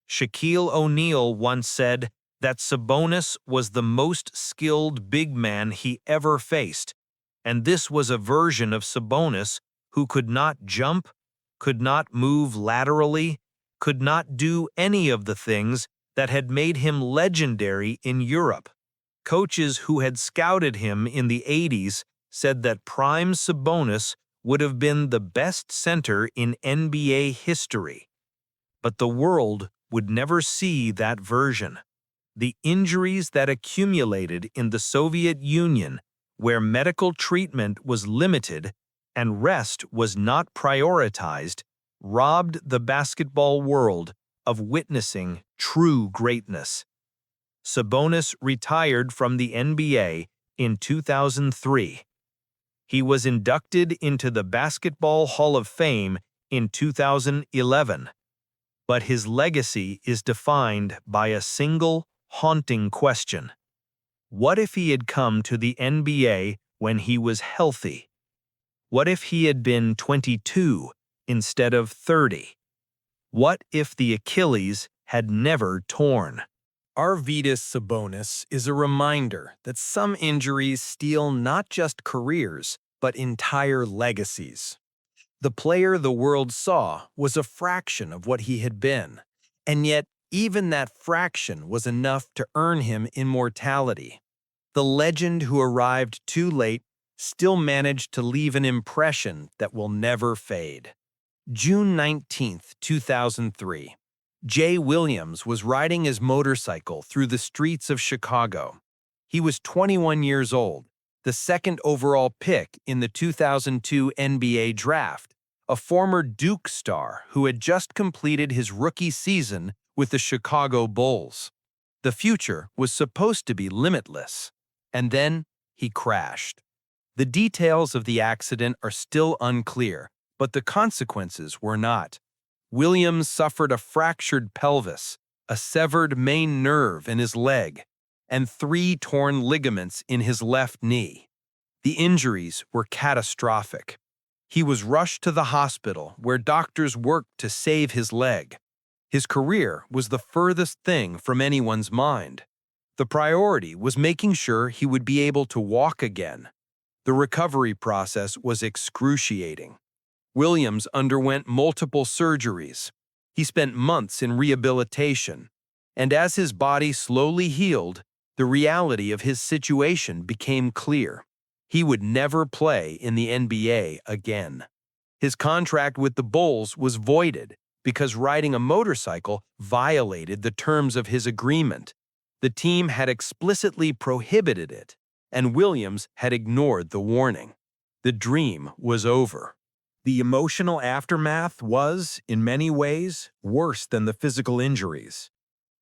Shaquille O'Neal once said that Sabonis was the most skilled big man he ever faced, and this was a version of Sabonis who could not jump, could not move laterally, could not do any of the things that had made him legendary in Europe. Coaches who had scouted him in the 80s said that prime Sabonis would have been the best center in NBA history. But the world would never see that version. The injuries that accumulated in the Soviet Union, where medical treatment was limited and rest was not prioritized, robbed the basketball world of witnessing true greatness. Sabonis retired from the NBA in 2003. He was inducted into the Basketball Hall of Fame in 2011. But his legacy is defined by a single, haunting question. What if he had come to the NBA when he was healthy? What if he had been 22 instead of 30? What if the Achilles had never torn? Arvydas Sabonis is a reminder that some injuries steal not just careers, but entire legacies. The player the world saw was a fraction of what he had been, and yet even that fraction was enough to earn him immortality. The legend who arrived too late still managed to leave an impression that will never fade. June 19, 2003. Jay Williams was riding his motorcycle through the streets of Chicago. He was 21 years old, the second overall pick in the 2002 NBA draft, a former Duke star who had just completed his rookie season with the Chicago Bulls. The future was supposed to be limitless, and then he crashed. The details of the accident are still unclear, but the consequences were not. Williams suffered a fractured pelvis, a severed main nerve in his leg, and 3 torn ligaments in his left knee. The injuries were catastrophic. He was rushed to the hospital where doctors worked to save his leg. His career was the furthest thing from anyone's mind. The priority was making sure he would be able to walk again. The recovery process was excruciating. Williams underwent multiple surgeries. He spent months in rehabilitation, and as his body slowly healed, the reality of his situation became clear. He would never play in the NBA again. His contract with the Bulls was voided because riding a motorcycle violated the terms of his agreement. The team had explicitly prohibited it, and Williams had ignored the warning. The dream was over. The emotional aftermath was, in many ways, worse than the physical injuries.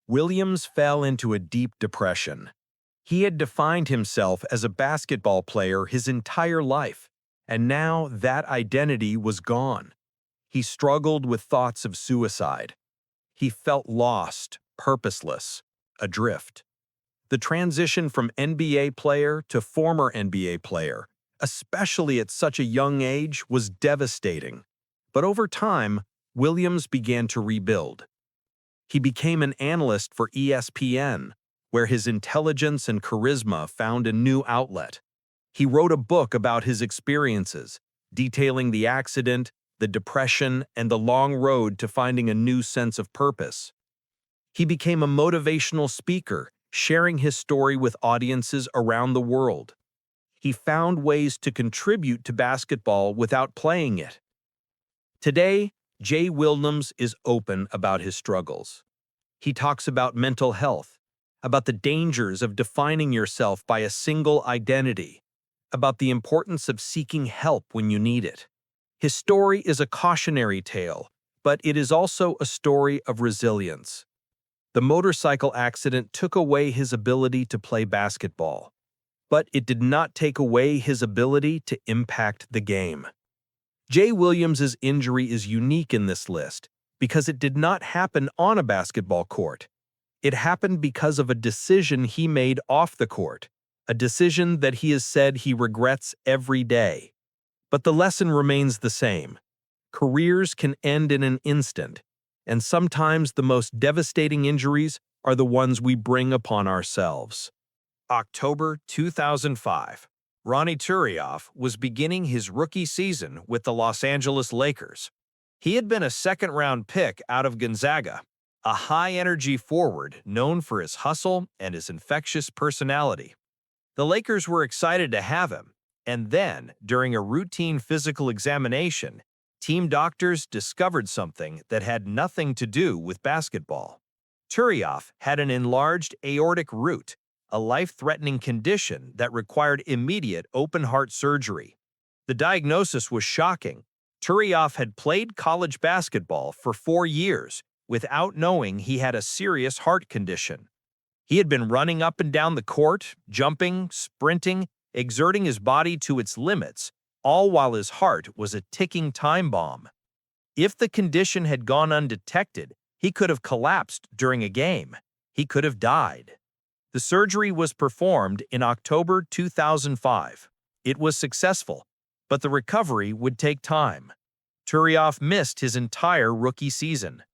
Williams fell into a deep depression. He had defined himself as a basketball player his entire life, and now that identity was gone. He struggled with thoughts of suicide. He felt lost, purposeless, adrift. The transition from NBA player to former NBA player, especially at such a young age, was devastating. But over time, Williams began to rebuild. He became an analyst for ESPN, where his intelligence and charisma found a new outlet. He wrote a book about his experiences, detailing the accident, the depression, and the long road to finding a new sense of purpose. He became a motivational speaker, sharing his story with audiences around the world. He found ways to contribute to basketball without playing it. Today, Jay Williams is open about his struggles. He talks about mental health, about the dangers of defining yourself by a single identity, about the importance of seeking help when you need it. His story is a cautionary tale, but it is also a story of resilience. The motorcycle accident took away his ability to play basketball, but it did not take away his ability to impact the game. Jay Williams' injury is unique in this list because it did not happen on a basketball court. It happened because of a decision he made off the court, a decision that he has said he regrets every day. But the lesson remains the same. Careers can end in an instant, and sometimes the most devastating injuries are the ones we bring upon ourselves. October 2005. Ronny Turiaf was beginning his rookie season with the Los Angeles Lakers. He had been a second-round pick out of Gonzaga, a high-energy forward known for his hustle and his infectious personality. The Lakers were excited to have him, and then, during a routine physical examination, team doctors discovered something that had nothing to do with basketball. Turiaf had an enlarged aortic root, a life-threatening condition that required immediate open-heart surgery. The diagnosis was shocking. Turiaf had played college basketball for 4 years without knowing he had a serious heart condition. He had been running up and down the court, jumping, sprinting, exerting his body to its limits, all while his heart was a ticking time bomb. If the condition had gone undetected, he could have collapsed during a game. He could have died. The surgery was performed in October 2005. It was successful, but the recovery would take time. Turioff missed his entire rookie season.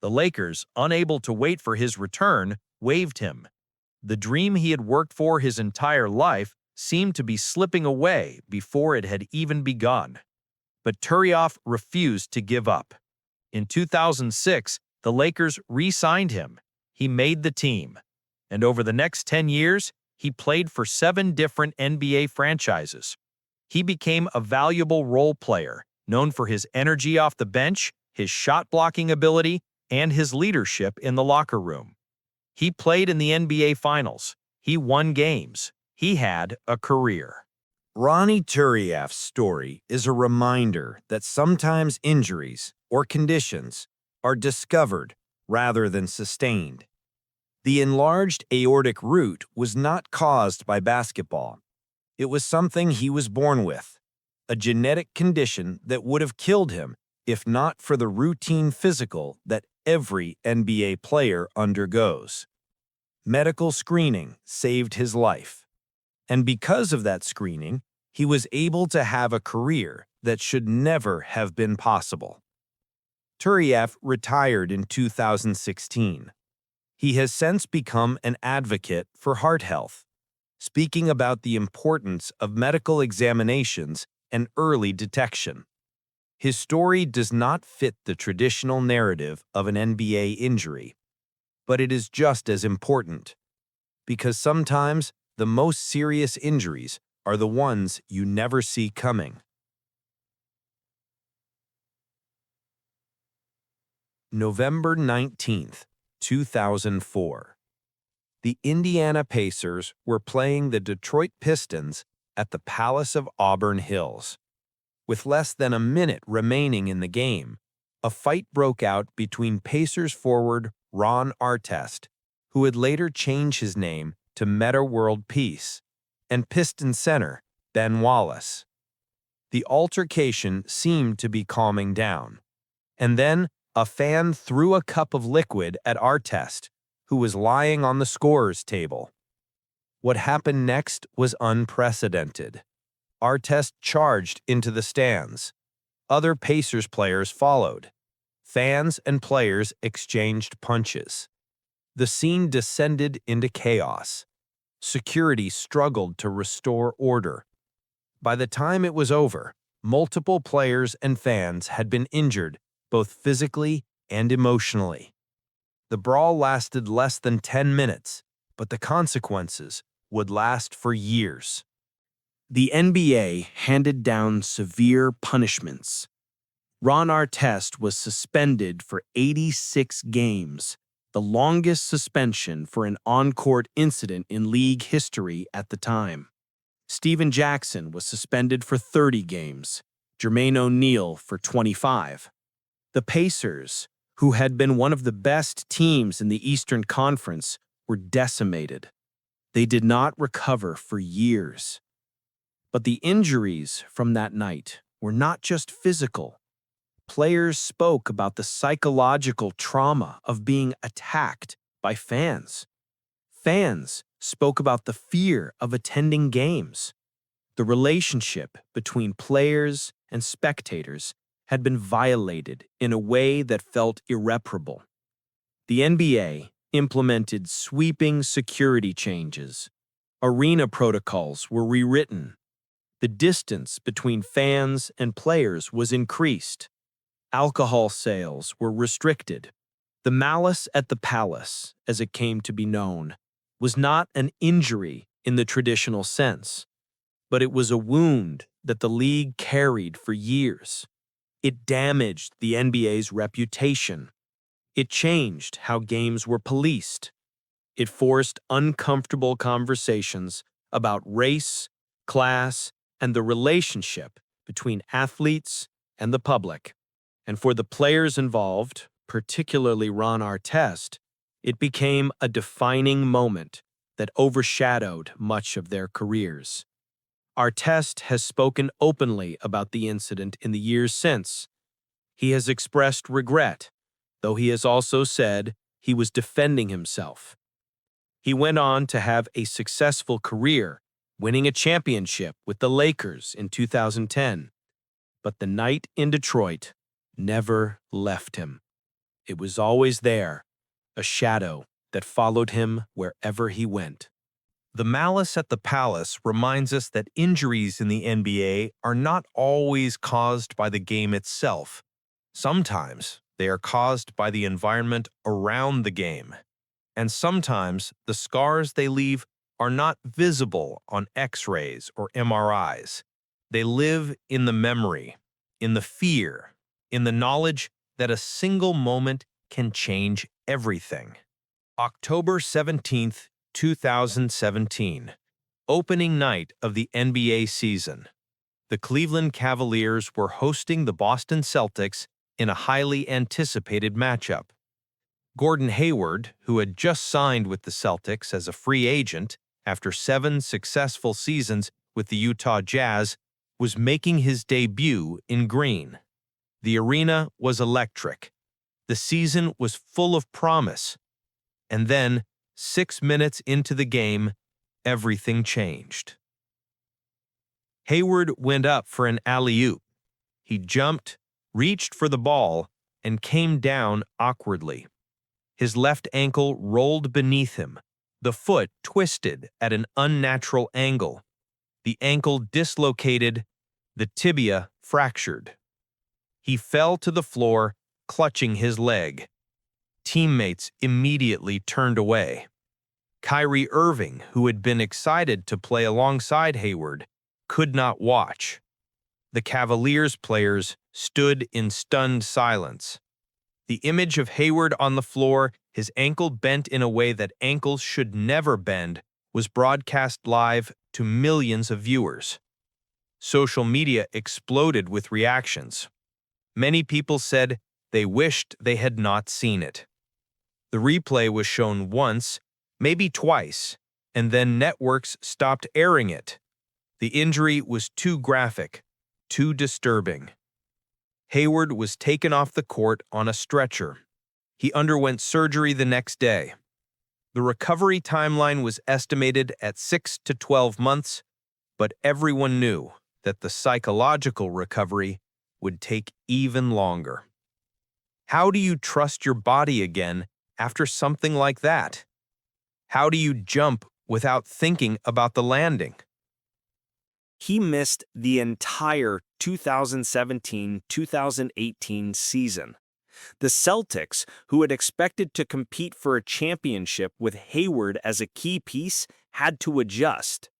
The Lakers, unable to wait for his return, waived him. The dream he had worked for his entire life seemed to be slipping away before it had even begun. But Turioff refused to give up. In 2006, the Lakers re-signed him. He made the team. And over the next 10 years, he played for 7 different NBA franchises. He became a valuable role player, known for his energy off the bench, his shot-blocking ability, and his leadership in the locker room. He played in the NBA Finals. He won games. He had a career. Ronnie Turiaf's story is a reminder that sometimes injuries or conditions are discovered rather than sustained. The enlarged aortic root was not caused by basketball. It was something he was born with, a genetic condition that would have killed him if not for the routine physical that every NBA player undergoes. Medical screening saved his life. And because of that screening, he was able to have a career that should never have been possible. Turiaf retired in 2016. He has since become an advocate for heart health, speaking about the importance of medical examinations and early detection. His story does not fit the traditional narrative of an NBA injury, but it is just as important, because sometimes the most serious injuries are the ones you never see coming. November 19th, 2004. The Indiana Pacers were playing the Detroit Pistons at the Palace of Auburn Hills. With less than a minute remaining in the game, a fight broke out between Pacers forward Ron Artest, who would later change his name to Metta World Peace, and Piston center Ben Wallace. The altercation seemed to be calming down, and then a fan threw a cup of liquid at Artest, who was lying on the scorer's table. What happened next was unprecedented. Artest charged into the stands. Other Pacers players followed. Fans and players exchanged punches. The scene descended into chaos. Security struggled to restore order. By the time it was over, multiple players and fans had been injured, both physically and emotionally. The brawl lasted less than 10 minutes, but the consequences would last for years. The NBA handed down severe punishments. Ron Artest was suspended for 86 games, the longest suspension for an on-court incident in league history at the time. Stephen Jackson was suspended for 30 games, Jermaine O'Neal for 25. The Pacers, who had been one of the best teams in the Eastern Conference, were decimated. They did not recover for years. But the injuries from that night were not just physical. Players spoke about the psychological trauma of being attacked by fans. Fans spoke about the fear of attending games. The relationship between players and spectators had been violated in a way that felt irreparable. The NBA implemented sweeping security changes. Arena protocols were rewritten. The distance between fans and players was increased. Alcohol sales were restricted. The malice at the palace, as it came to be known, was not an injury in the traditional sense, but it was a wound that the league carried for years. It damaged the NBA's reputation. It changed how games were policed. It forced uncomfortable conversations about race, class, and the relationship between athletes and the public. And for the players involved, particularly Ron Artest, it became a defining moment that overshadowed much of their careers. Artest has spoken openly about the incident in the years since. He has expressed regret, though he has also said he was defending himself. He went on to have a successful career, winning a championship with the Lakers in 2010. But the night in Detroit never left him. It was always there, a shadow that followed him wherever he went. The malice at the palace reminds us that injuries in the NBA are not always caused by the game itself. Sometimes they are caused by the environment around the game. And sometimes the scars they leave are not visible on X-rays or MRIs. They live in the memory, in the fear, in the knowledge that a single moment can change everything. October 17th, 2017, opening night of the NBA season. The Cleveland Cavaliers were hosting the Boston Celtics in a highly anticipated matchup. Gordon Hayward, who had just signed with the Celtics as a free agent after 7 successful seasons with the Utah Jazz, was making his debut in green. The arena was electric. The season was full of promise. And then, 6 minutes into the game, everything changed. Hayward went up for an alley-oop. He jumped, reached for the ball, and came down awkwardly. His left ankle rolled beneath him. The foot twisted at an unnatural angle. The ankle dislocated, the tibia fractured. He fell to the floor, clutching his leg. Teammates immediately turned away. Kyrie Irving, who had been excited to play alongside Hayward, could not watch. The Cavaliers players stood in stunned silence. The image of Hayward on the floor, his ankle bent in a way that ankles should never bend, was broadcast live to millions of viewers. Social media exploded with reactions. Many people said they wished they had not seen it. The replay was shown once, maybe twice, and then networks stopped airing it. The injury was too graphic, too disturbing. Hayward was taken off the court on a stretcher. He underwent surgery the next day. The recovery timeline was estimated at 6 to 12 months, but everyone knew that the psychological recovery would take even longer. How do you trust your body again after something like that? How do you jump without thinking about the landing? He missed the entire 2017-2018 season. The Celtics, who had expected to compete for a championship with Hayward as a key piece, had to adjust.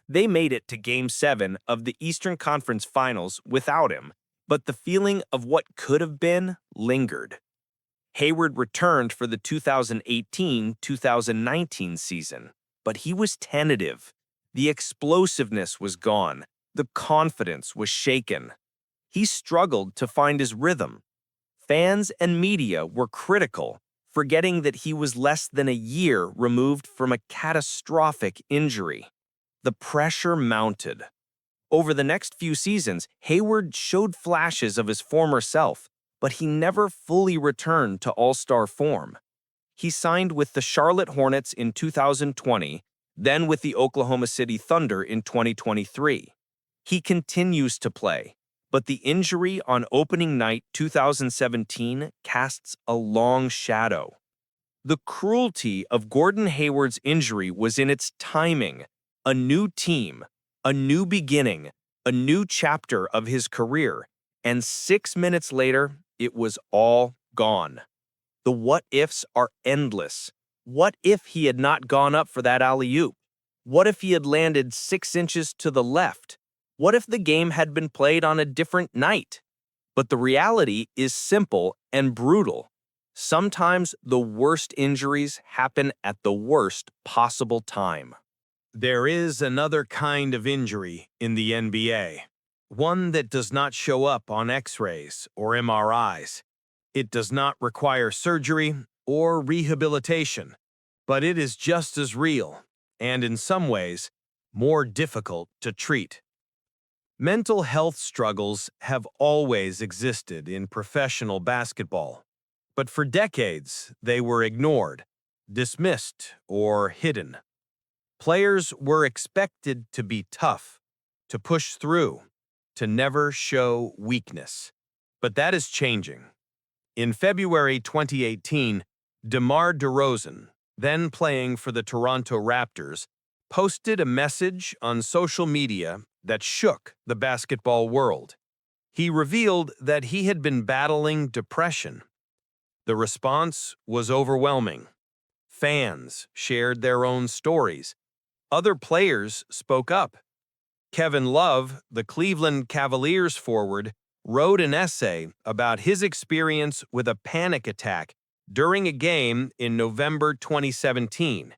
They made it to Game 7 of the Eastern Conference Finals without him, but the feeling of what could have been lingered. Hayward returned for the 2018-2019 season, but he was tentative. The explosiveness was gone. The confidence was shaken. He struggled to find his rhythm. Fans and media were critical, forgetting that he was less than a year removed from a catastrophic injury. The pressure mounted. Over the next few seasons, Hayward showed flashes of his former self, but he never fully returned to all-star form. He signed with the Charlotte Hornets in 2020, then with the Oklahoma City Thunder in 2023. He continues to play, but the injury on opening night 2017 casts a long shadow. The cruelty of Gordon Hayward's injury was in its timing. A new team, a new beginning, a new chapter of his career, and 6 minutes later, it was all gone. The what-ifs are endless. What if he had not gone up for that alley-oop? What if he had landed 6 inches to the left? What if the game had been played on a different night? But the reality is simple and brutal. Sometimes the worst injuries happen at the worst possible time. There is another kind of injury in the NBA, one that does not show up on X-rays or MRIs. It does not require surgery or rehabilitation, but it is just as real, and in some ways, more difficult to treat. Mental health struggles have always existed in professional basketball, but for decades they were ignored, dismissed, or hidden. Players were expected to be tough, to push through, to never show weakness. But that is changing. In February 2018, DeMar DeRozan, then playing for the Toronto Raptors, posted a message on social media that shook the basketball world. He revealed that he had been battling depression. The response was overwhelming. Fans shared their own stories. Other players spoke up. Kevin Love, the Cleveland Cavaliers forward, wrote an essay about his experience with a panic attack during a game in November 2017.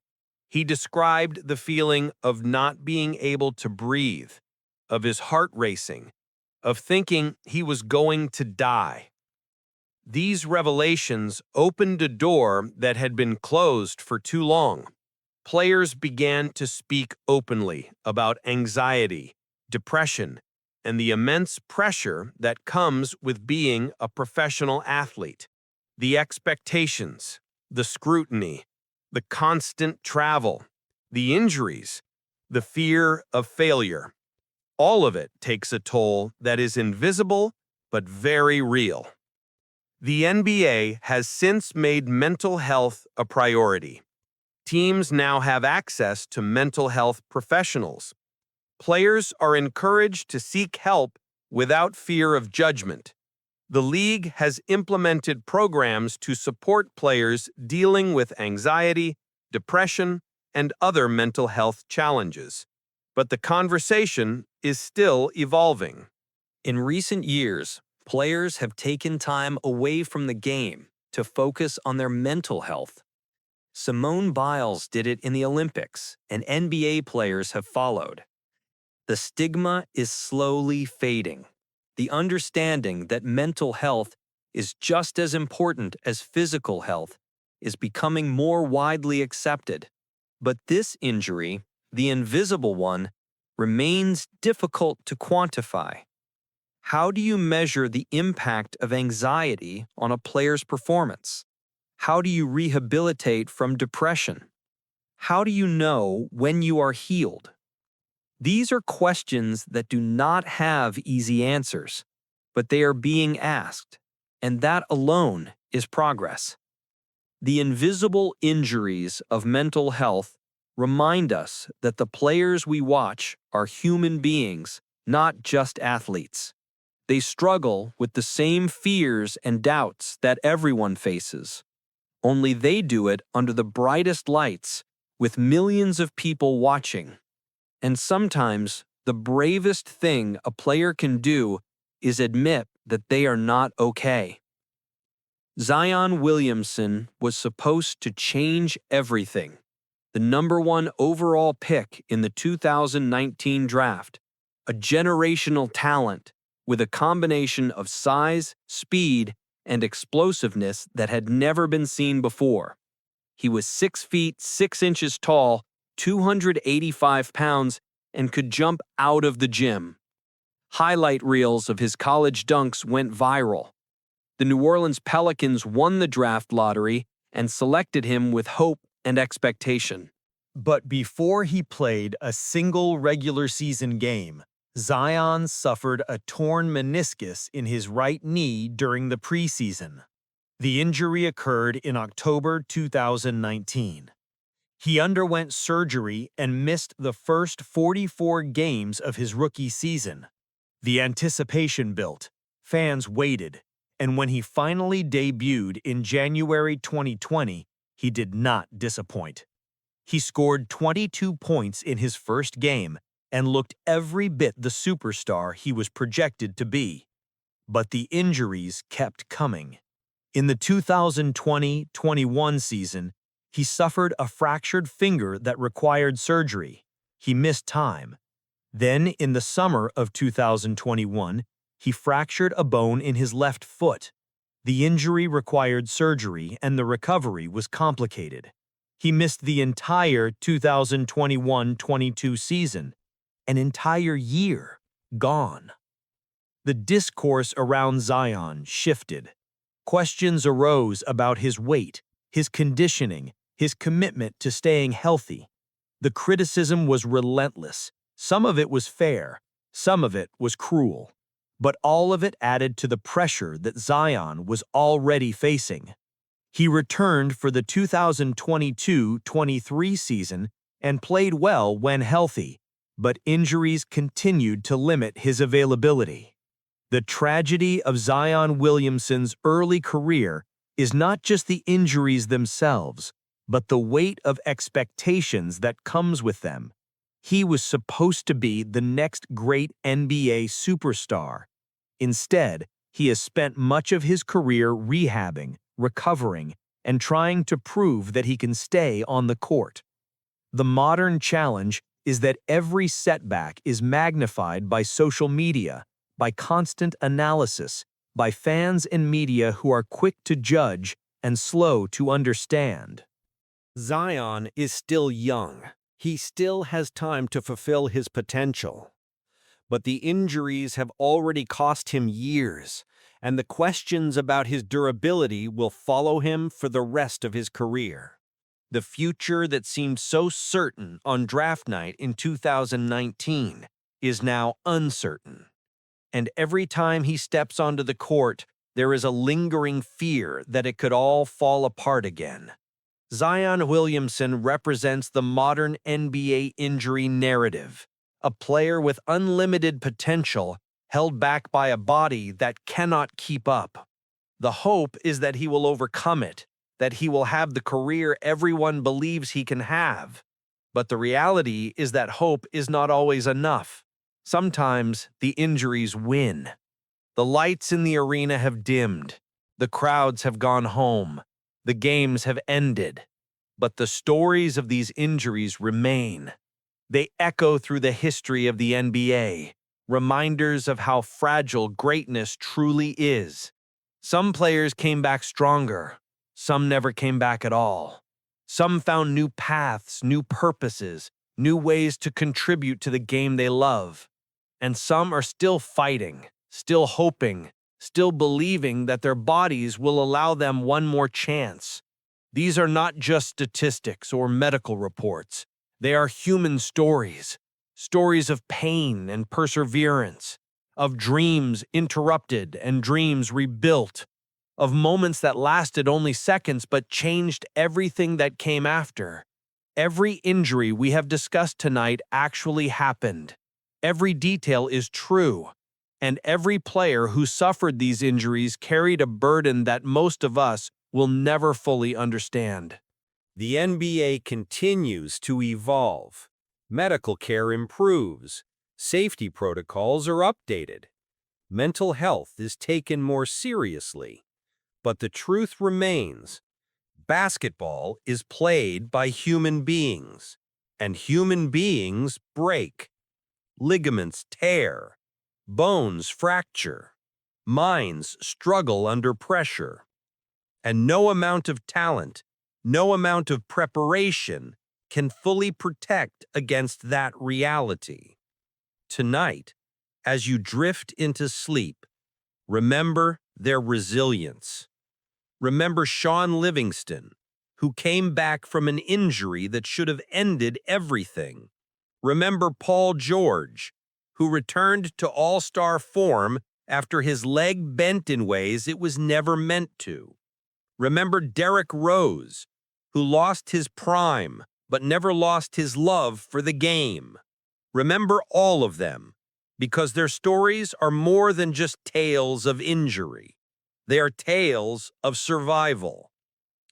He described the feeling of not being able to breathe, of his heart racing, of thinking he was going to die. These revelations opened a door that had been closed for too long. Players began to speak openly about anxiety, depression, and the immense pressure that comes with being a professional athlete. The expectations, the scrutiny, the constant travel, the injuries, the fear of failure. All of it takes a toll that is invisible but very real. The NBA has since made mental health a priority. Teams now have access to mental health professionals. Players are encouraged to seek help without fear of judgment. The league has implemented programs to support players dealing with anxiety, depression, and other mental health challenges. But the conversation is still evolving. In recent years, players have taken time away from the game to focus on their mental health. Simone Biles did it in the Olympics, and NBA players have followed. The stigma is slowly fading. The understanding that mental health is just as important as physical health is becoming more widely accepted. But this injury, the invisible one, remains difficult to quantify. How do you measure the impact of anxiety on a player's performance? How do you rehabilitate from depression? How do you know when you are healed? These are questions that do not have easy answers, but they are being asked, and that alone is progress. The invisible injuries of mental health remind us that the players we watch are human beings, not just athletes. They struggle with the same fears and doubts that everyone faces. Only they do it under the brightest lights, with millions of people watching. And sometimes, the bravest thing a player can do is admit that they are not okay. Zion Williamson was supposed to change everything. The #1 overall pick in the 2019 draft, a generational talent with a combination of size, speed, and explosiveness that had never been seen before. He was 6 feet 6 inches tall, 285 pounds, and could jump out of the gym. Highlight reels of his college dunks went viral. The New Orleans Pelicans won the draft lottery and selected him with hope and expectation. But before he played a single regular season game, Zion suffered a torn meniscus in his right knee during the preseason. The injury occurred in October 2019. He underwent surgery and missed the first 44 games of his rookie season. The anticipation built, fans waited, and when he finally debuted in January 2020, he did not disappoint. He scored 22 points in his first game and looked every bit the superstar he was projected to be. But the injuries kept coming. In the 2020-21 season, he suffered a fractured finger that required surgery. He missed time. Then, in the summer of 2021, he fractured a bone in his left foot. The injury required surgery and the recovery was complicated. He missed the entire 2021-22 season, an entire year. gone. The discourse around Zion shifted. Questions arose about his weight, his conditioning, his commitment to staying healthy. The criticism was relentless. Some of it was fair, some of it was cruel. But all of it added to the pressure that Zion was already facing. He returned for the 2022-23 season and played well when healthy, but injuries continued to limit his availability. The tragedy of Zion Williamson's early career is not just the injuries themselves, but the weight of expectations that comes with them. He was supposed to be the next great NBA superstar. Instead, he has spent much of his career rehabbing, recovering, and trying to prove that he can stay on the court. The modern challenge is that every setback is magnified by social media, by constant analysis, by fans and media who are quick to judge and slow to understand. Zion is still young. He still has time to fulfill his potential. But the injuries have already cost him years, and the questions about his durability will follow him for the rest of his career. The future that seemed so certain on draft night in 2019 is now uncertain. And every time he steps onto the court, there is a lingering fear that it could all fall apart again. Zion Williamson represents the modern NBA injury narrative, a player with unlimited potential held back by a body that cannot keep up. The hope is that he will overcome it, that he will have the career everyone believes he can have. But the reality is that hope is not always enough. Sometimes the injuries win. The lights in the arena have dimmed. The crowds have gone home. The games have ended. But the stories of these injuries remain. They echo through the history of the NBA, reminders of how fragile greatness truly is. Some players came back stronger. Some never came back at all. Some found new paths, new purposes, new ways to contribute to the game they love. And some are still fighting, still hoping, still believing that their bodies will allow them one more chance. These are not just statistics or medical reports. They are human stories, stories of pain and perseverance, of dreams interrupted and dreams rebuilt, of moments that lasted only seconds but changed everything that came after. Every injury we have discussed tonight actually happened. Every detail is true, and every player who suffered these injuries carried a burden that most of us will never fully understand. The NBA continues to evolve. Medical care improves. Safety protocols are updated. Mental health is taken more seriously. But the truth remains. Basketball is played by human beings, and human beings break. Ligaments tear. Bones fracture. Minds struggle under pressure. And no amount of talent, no amount of preparation can fully protect against that reality. Tonight, as you drift into sleep, remember their resilience. Remember Shaun Livingston, who came back from an injury that should have ended everything. Remember Paul George, who returned to all-star form after his leg bent in ways it was never meant to. Remember Derrick Rose, who lost his prime but never lost his love for the game. Remember all of them, because their stories are more than just tales of injury. They are tales of survival.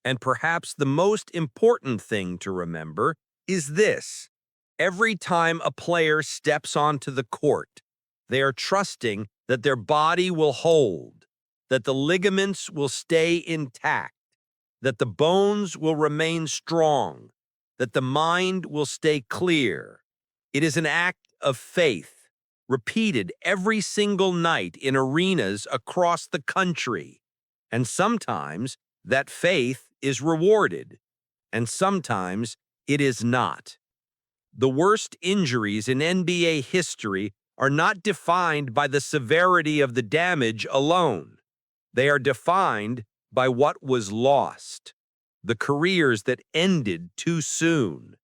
And perhaps the most important thing to remember is this. Every time a player steps onto the court, they are trusting that their body will hold, that the ligaments will stay intact, that the bones will remain strong, that the mind will stay clear. It is an act of faith, repeated every single night in arenas across the country. And sometimes that faith is rewarded, and sometimes it is not. The worst injuries in NBA history are not defined by the severity of the damage alone. They are defined by what was lost, the careers that ended too soon,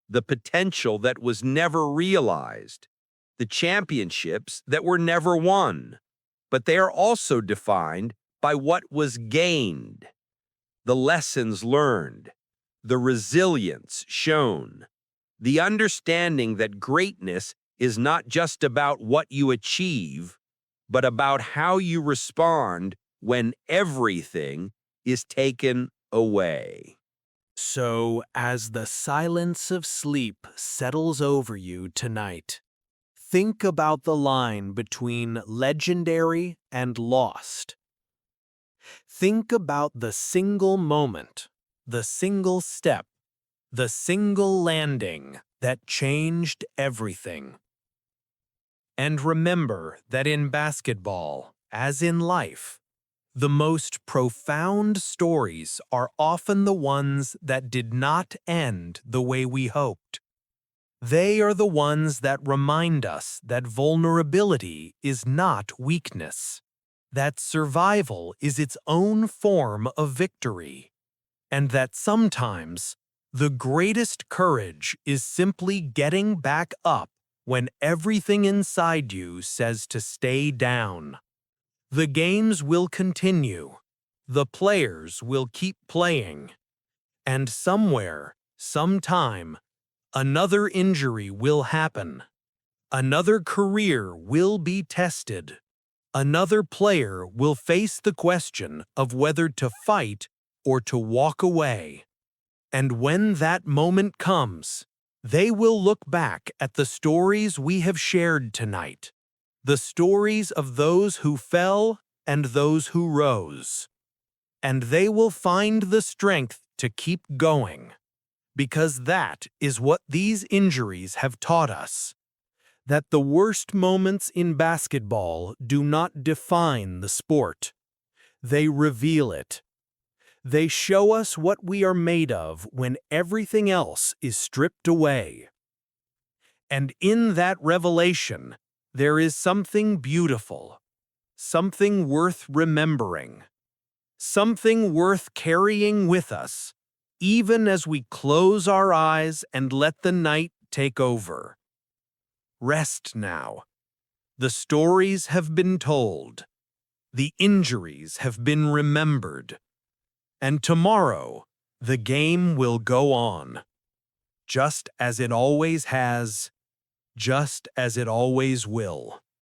the potential that was never realized, the championships that were never won. But they are also defined by what was gained, the lessons learned, the resilience shown, the understanding that greatness is not just about what you achieve, but about how you respond when everything is taken away. So, as the silence of sleep settles over you tonight, think about the line between legendary and lost. Think about the single moment, the single step, the single landing that changed everything. And remember that in basketball, as in life, the most profound stories are often the ones that did not end the way we hoped. They are the ones that remind us that vulnerability is not weakness, that survival is its own form of victory, and that sometimes the greatest courage is simply getting back up when everything inside you says to stay down. The games will continue, the players will keep playing, and somewhere, sometime, another injury will happen, another career will be tested, another player will face the question of whether to fight or to walk away. And when that moment comes, they will look back at the stories we have shared tonight, the stories of those who fell and those who rose. And they will find the strength to keep going, because that is what these injuries have taught us, that the worst moments in basketball do not define the sport. They reveal it. They show us what we are made of when everything else is stripped away. And in that revelation, there is something beautiful, something worth remembering, something worth carrying with us, even as we close our eyes and let the night take over. Rest now. The stories have been told. The injuries have been remembered. And tomorrow, the game will go on. Just as it always has, just as it always will.